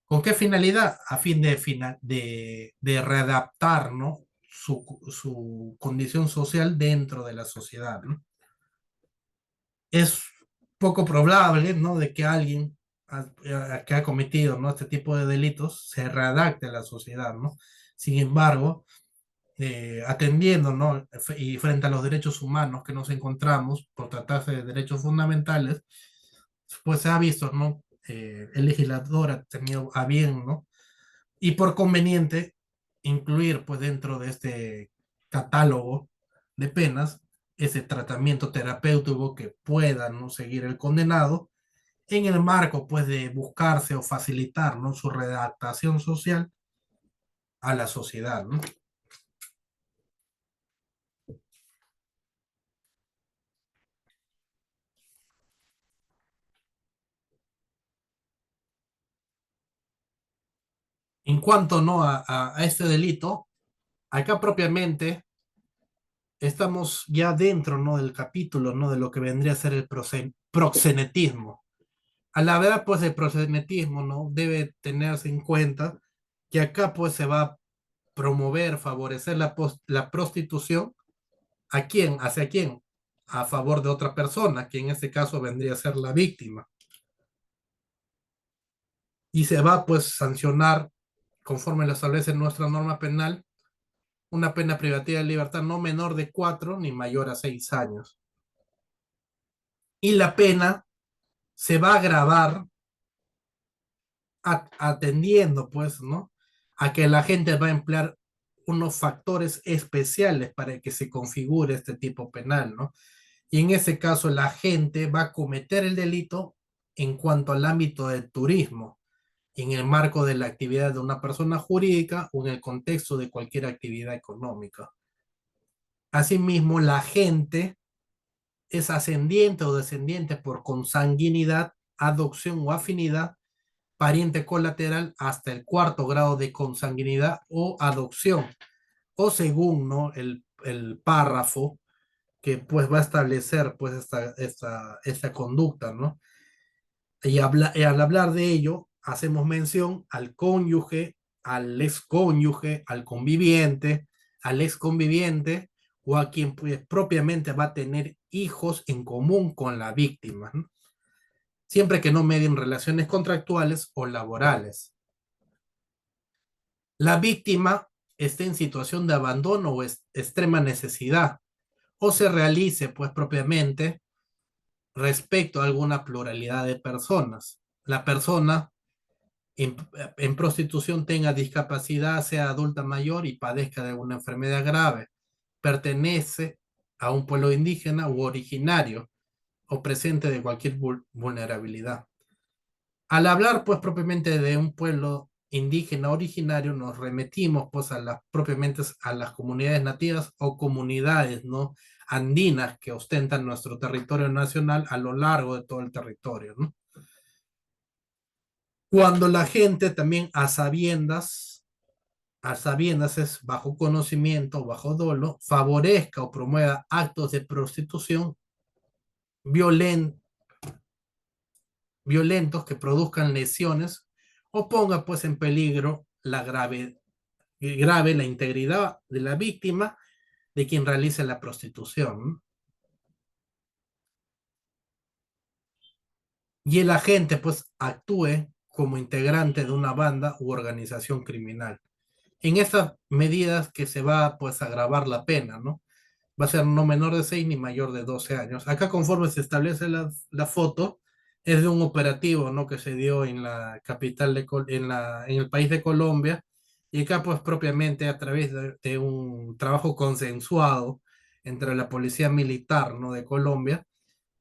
¿Con qué finalidad? A fin de readaptar, ¿no? Su condición social dentro de la sociedad, ¿no? Es poco probable, ¿no? De que alguien que ha cometido, ¿no? Este tipo de delitos se readapte a la sociedad, ¿no? Sin embargo, atendiendo, ¿no? Y frente a los derechos humanos que nos encontramos, por tratarse de derechos fundamentales, pues se ha visto, ¿no? El legislador ha tenido a bien, ¿no? Y por conveniente, incluir, pues, dentro de este catálogo de penas, ese tratamiento terapéutico que pueda, ¿no? Seguir el condenado en el marco, pues, de buscarse o facilitar, ¿no? Su readaptación social a la sociedad, ¿no? En cuanto, ¿no? A este delito, acá propiamente estamos ya dentro, ¿no? Del capítulo, ¿no? De lo que vendría a ser el proxenetismo. A la verdad, pues, el proxenetismo, ¿no? Debe tenerse en cuenta que acá, pues, se va a promover, favorecer la prostitución. ¿A quién? ¿Hacia quién? A favor de otra persona, que en este caso vendría a ser la víctima. Y se va, pues, sancionar, conforme lo establece nuestra norma penal, una pena privativa de libertad no menor de 4 ni mayor a 6 años. Y la pena se va a agravar atendiendo, pues, ¿no? A que la gente va a emplear unos factores especiales para que se configure este tipo penal, ¿no? Y en ese caso la gente va a cometer el delito en cuanto al ámbito del turismo, en el marco de la actividad de una persona jurídica o en el contexto de cualquier actividad económica. Asimismo, la gente es ascendiente o descendiente por consanguinidad, adopción o afinidad, pariente colateral hasta el cuarto grado de consanguinidad o adopción, o según, ¿no? El párrafo que pues va a establecer pues esta conducta, ¿no? Y al hablar de ello, hacemos mención al cónyuge, al excónyuge, al exconviviente o a quien pues, propiamente va a tener hijos en común con la víctima, ¿no? Siempre que no medien relaciones contractuales o laborales. La víctima esté en situación de abandono o extrema necesidad o se realice pues propiamente respecto a alguna pluralidad de personas. La persona en, en prostitución tenga discapacidad, sea adulta mayor y padezca de una enfermedad grave, pertenece a un pueblo indígena u originario o presente de cualquier vulnerabilidad. Al hablar pues propiamente de un pueblo indígena originario, nos remitimos pues a las propiamente a las comunidades nativas o comunidades, ¿no? andinas que ostentan nuestro territorio nacional a lo largo de todo el territorio, ¿no? Cuando la gente también a sabiendas es bajo conocimiento, bajo dolo, favorezca o promueva actos de prostitución violen- violentos que produzcan lesiones o ponga pues en peligro grave la integridad de la víctima de quien realice la prostitución. Y el agente pues actúe como integrante de una banda u organización criminal. En estas medidas que se va pues a agravar la pena, ¿no? Va a ser no menor de 6 ni mayor de 12 años. Acá conforme se establece la foto, es de un operativo, ¿no? Que se dio en la capital en el país de Colombia, y acá pues propiamente a través de un trabajo consensuado entre la policía militar, ¿no? De Colombia,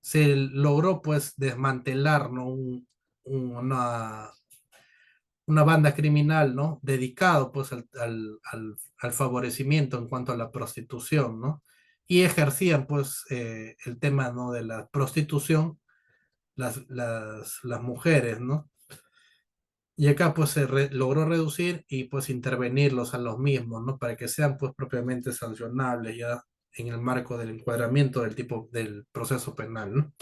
se logró pues desmantelar, ¿no? Una banda criminal, ¿no? Dedicado pues al favorecimiento en cuanto a la prostitución, ¿no? Y ejercían pues el tema, ¿no? De la prostitución, las mujeres, ¿no? Y acá pues logró reducir y pues intervenirlos a los mismos, ¿no? Para que sean pues propiamente sancionables ya en el marco del encuadramiento del tipo del proceso penal, ¿no?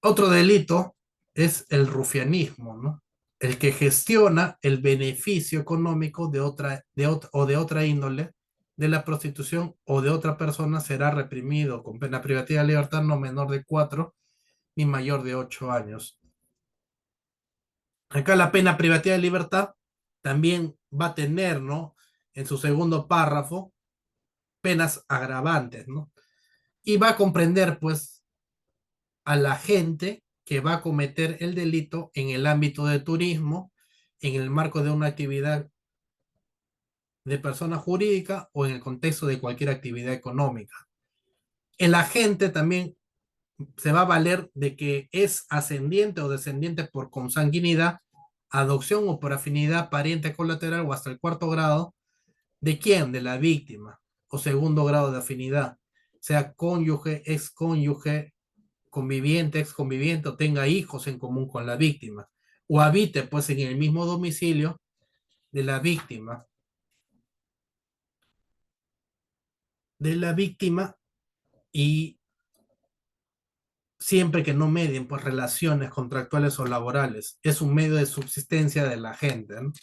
Otro delito es el rufianismo, ¿no? El que gestiona el beneficio económico o de otra índole de la prostitución o de otra persona será reprimido con pena privativa de libertad no menor de 4 ni mayor de 8 años. Acá la pena privativa de libertad también va a tener, ¿no? En su segundo párrafo, penas agravantes, ¿no? Y va a comprender, pues, a la gente que va a cometer el delito en el ámbito de turismo, en el marco de una actividad de persona jurídica o en el contexto de cualquier actividad económica. El agente también se va a valer de que es ascendiente o descendiente por consanguinidad, adopción o por afinidad pariente colateral o hasta el cuarto grado. ¿De quién? De la víctima. O segundo grado de afinidad. Sea cónyuge, excónyuge, conviviente, exconviviente o tenga hijos en común con la víctima. O habite pues en el mismo domicilio de la víctima. De la víctima y siempre que no medien pues relaciones contractuales o laborales. Es un medio de subsistencia de la gente, ¿no?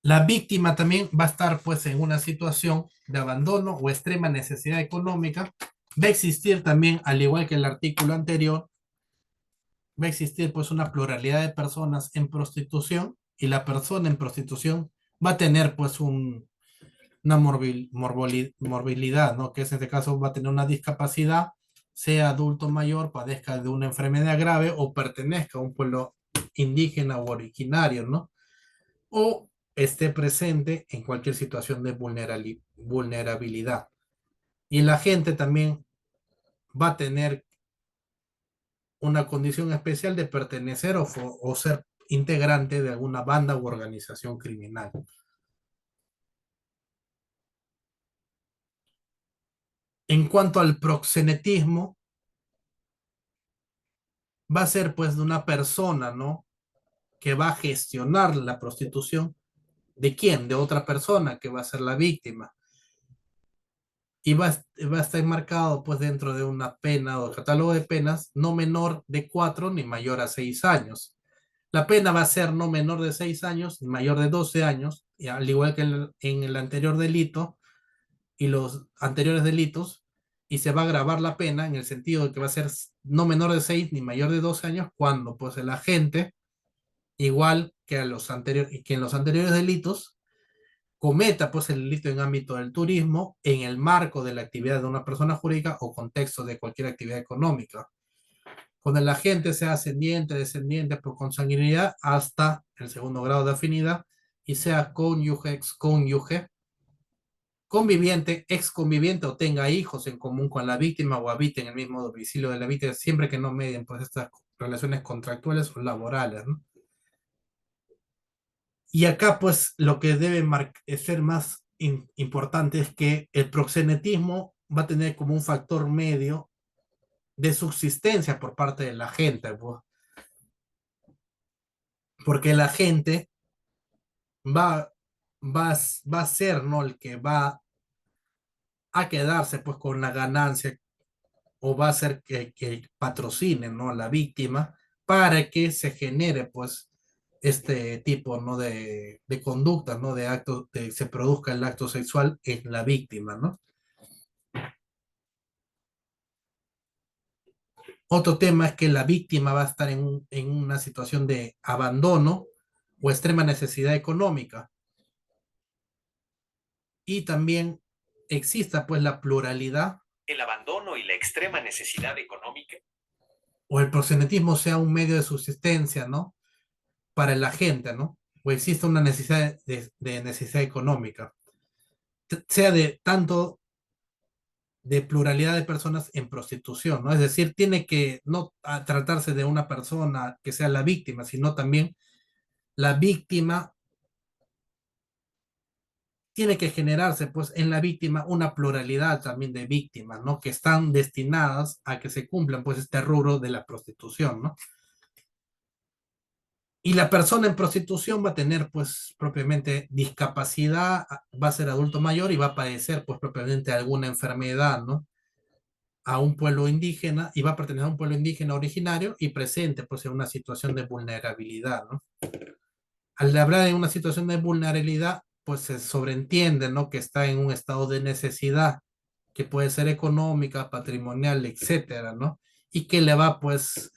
La víctima también va a estar pues en una situación de abandono o extrema necesidad económica. Va a existir también, al igual que el artículo anterior, va a existir pues una pluralidad de personas en prostitución y la persona en prostitución va a tener pues una morbilidad, ¿no? Que en este caso va a tener una discapacidad, sea adulto mayor, padezca de una enfermedad grave o pertenezca a un pueblo indígena o originario, ¿no? O esté presente en cualquier situación de vulnerabilidad. Y la gente también va a tener una condición especial de pertenecer o ser integrante de alguna banda u organización criminal. En cuanto al proxenetismo, va a ser pues de una persona, ¿no? Que va a gestionar la prostitución. ¿De quién? De otra persona que va a ser la víctima. Y va a estar enmarcado pues dentro de una pena o catálogo de penas no menor de 4 ni mayor a 6 años. La pena va a ser no menor de 6 años ni mayor de 12 años, y al igual que en el anterior delito y los anteriores delitos, y se va a agravar la pena en el sentido de que va a ser no menor de 6 ni mayor de 12 años cuando pues el agente, igual que, que en los anteriores delitos, cometa pues el delito en ámbito del turismo en el marco de la actividad de una persona jurídica o contexto de cualquier actividad económica. Cuando el agente sea ascendiente, descendiente por consanguinidad hasta el segundo grado de afinidad y sea cónyuge, excónyuge, conviviente, exconviviente o tenga hijos en común con la víctima o habite en el mismo domicilio de la víctima, siempre que no medien pues estas relaciones contractuales o laborales, ¿no? Y acá, pues, lo que debe ser más importante es que el proxenetismo va a tener como un factor medio de subsistencia por parte de la gente, pues, porque la gente va, va a ser, ¿no? El que va a quedarse, pues, con la ganancia o va a ser que patrocine, ¿no? A la víctima para que se genere, pues, este tipo, ¿no? De conducta, ¿no? De acto, de, se produzca el acto sexual en la víctima, ¿no? Otro tema es que la víctima va a estar en una situación de abandono o extrema necesidad económica. Y también exista pues la pluralidad. El abandono y la extrema necesidad económica. O el proxenetismo sea un medio de subsistencia, ¿no? Para la gente, ¿no? O existe una necesidad de necesidad económica. Sea de tanto de pluralidad de personas en prostitución, ¿no? Es decir, tiene que no tratarse de una persona que sea la víctima, sino también la víctima tiene que generarse, pues, en la víctima una pluralidad también de víctimas, ¿no? Que están destinadas a que se cumplan, pues, este rubro de la prostitución, ¿no? Y la persona en prostitución va a tener, pues, propiamente discapacidad, va a ser adulto mayor y va a padecer, pues, propiamente alguna enfermedad, ¿no? A un pueblo indígena y va a pertenecer a un pueblo indígena originario y presente, pues, en una situación de vulnerabilidad, ¿no? Al hablar de una situación de vulnerabilidad, pues se sobreentiende, ¿no? Que está en un estado de necesidad, que puede ser económica, patrimonial, etcétera, ¿no? Y que le va, pues,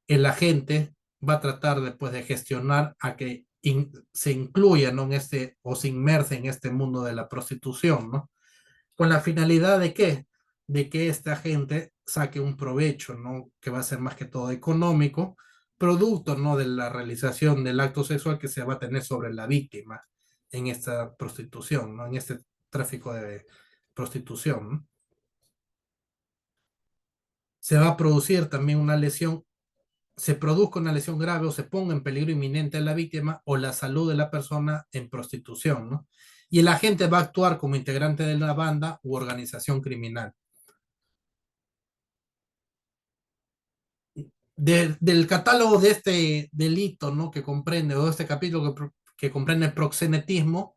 el agente va a tratar después de gestionar a que se incluya, ¿no? En este, o se inmerse en este mundo de la prostitución, ¿no? Con la finalidad de qué? De que este agente saque un provecho, ¿no? Que va a ser más que todo económico, producto, ¿no? De la realización del acto sexual que se va a tener sobre la víctima en esta prostitución, ¿no? En este tráfico de prostitución, ¿no? Se va a producir también una lesión, se produzca una lesión grave o se ponga en peligro inminente a la víctima o la salud de la persona en prostitución, ¿no? Y el agente va a actuar como integrante de la banda u organización criminal. Del catálogo de este delito, ¿no? Que comprende, o de este capítulo que comprende el proxenetismo,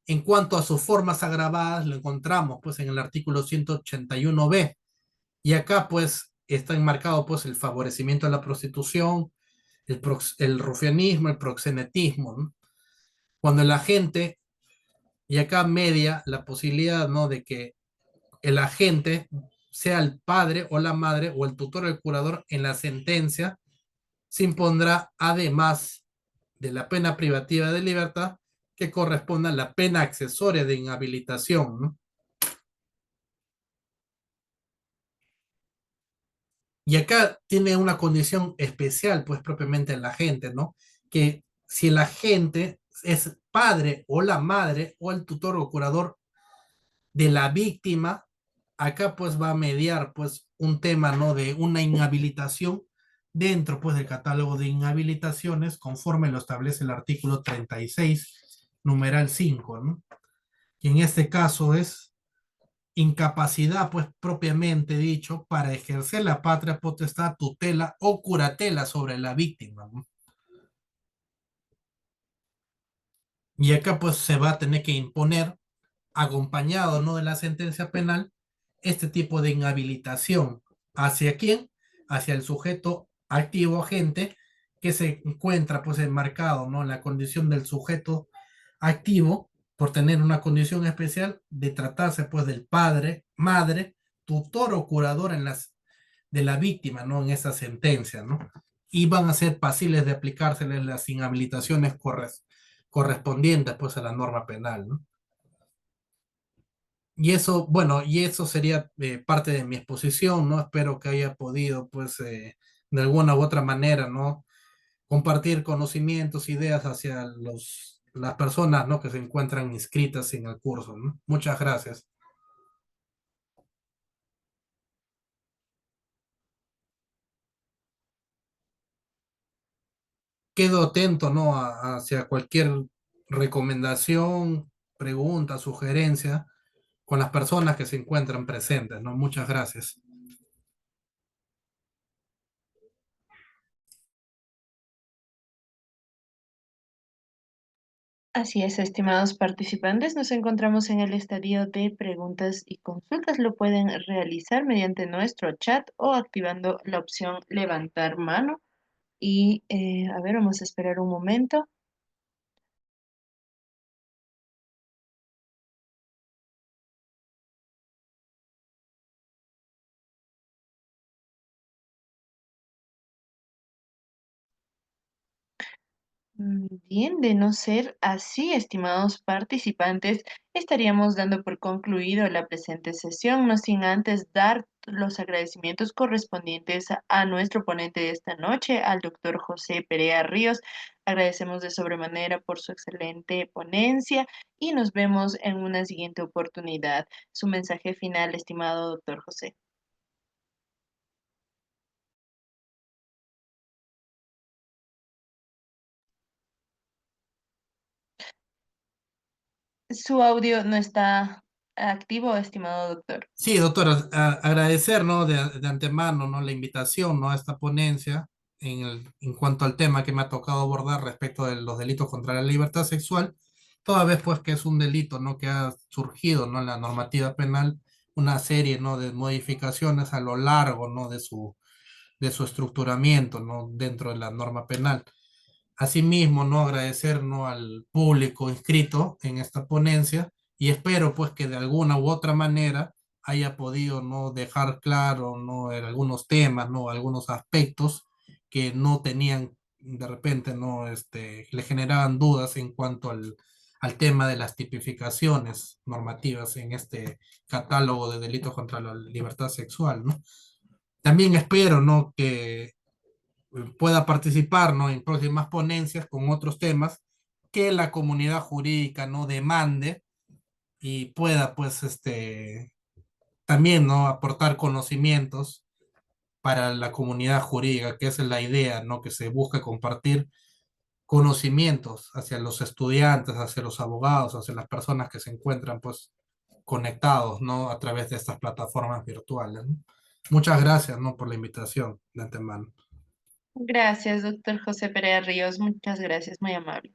en cuanto a sus formas agravadas, lo encontramos pues en el artículo 181b. Y acá pues está enmarcado pues el favorecimiento de la prostitución, el rufianismo, el proxenetismo, ¿no? Cuando el agente, y acá media la posibilidad, ¿no? De que el agente sea el padre o la madre o el tutor o el curador en la sentencia, se impondrá además de la pena privativa de libertad que corresponda a la pena accesoria de inhabilitación, ¿no? Y acá tiene una condición especial, pues propiamente en la gente, ¿no? Que si el agente es padre o la madre o el tutor o curador de la víctima, acá pues va a mediar pues un tema, ¿no? De una inhabilitación dentro pues del catálogo de inhabilitaciones conforme lo establece el artículo 36 numeral 5, ¿no? Y en este caso es incapacidad pues propiamente dicho para ejercer la patria potestad, tutela o curatela sobre la víctima, ¿no? Y acá pues se va a tener que imponer acompañado, ¿no? De la sentencia penal, este tipo de inhabilitación. ¿Hacia quién? Hacia el sujeto activo agente que se encuentra pues enmarcado, ¿no? En la condición del sujeto activo por tener una condición especial de tratarse pues del padre, madre, tutor o curador en las, de la víctima, ¿no? En esa sentencia, ¿no? Y van a ser pasibles de aplicárseles las inhabilitaciones correspondientes pues a la norma penal, ¿no? Y eso, bueno, y eso sería parte de mi exposición, ¿no? Espero que haya podido, pues, de alguna u otra manera, ¿no? Compartir conocimientos, ideas hacia las personas, ¿no? Que se encuentran inscritas en el curso, ¿no? Muchas gracias. quedo atento, ¿no? Hacia cualquier recomendación, pregunta, sugerencia con las personas que se encuentran presentes, ¿no? Muchas gracias. Así es, estimados participantes, nos encontramos en el estadio de preguntas y consultas. Lo pueden realizar mediante nuestro chat o activando la opción levantar mano. Y a ver, vamos a esperar un momento. Bien, de no ser así, estimados participantes, estaríamos dando por concluido la presente sesión, no sin antes dar los agradecimientos correspondientes a nuestro ponente de esta noche, al doctor José Perea Ríos. Agradecemos de sobremanera por su excelente ponencia y nos vemos en una siguiente oportunidad. Su mensaje final, estimado doctor José. Su audio no está activo, estimado doctor. Sí, doctora, agradecer, ¿no? De antemano, ¿no? La invitación, ¿no? A esta ponencia en cuanto al tema que me ha tocado abordar respecto de los delitos contra la libertad sexual, toda vez pues que es un delito, ¿no? Que ha surgido, ¿no? En la normativa penal, una serie, ¿no? De modificaciones a lo largo, ¿no? De su estructuramiento, ¿no? Dentro de la norma penal. Asimismo, ¿no? Agradecer, ¿no? Al público inscrito en esta ponencia y espero pues que de alguna u otra manera haya podido, ¿no? Dejar claro, ¿no? En algunos temas, ¿no? Algunos aspectos que no tenían de repente, ¿no? Le generaban dudas en cuanto al tema de las tipificaciones normativas en este catálogo de delitos contra la libertad sexual, ¿no? También espero, ¿no? Que pueda participar, ¿no? En próximas ponencias con otros temas que la comunidad jurídica no demande y pueda, pues, también, ¿no? Aportar conocimientos para la comunidad jurídica, que esa es la idea, ¿no? Que se busca compartir conocimientos hacia los estudiantes, hacia los abogados, hacia las personas que se encuentran, pues, conectados, ¿no? A través de estas plataformas virtuales, ¿no? Muchas gracias, ¿no? Por la invitación de antemano. Gracias, doctor José Perea Ríos. Muchas gracias, muy amable.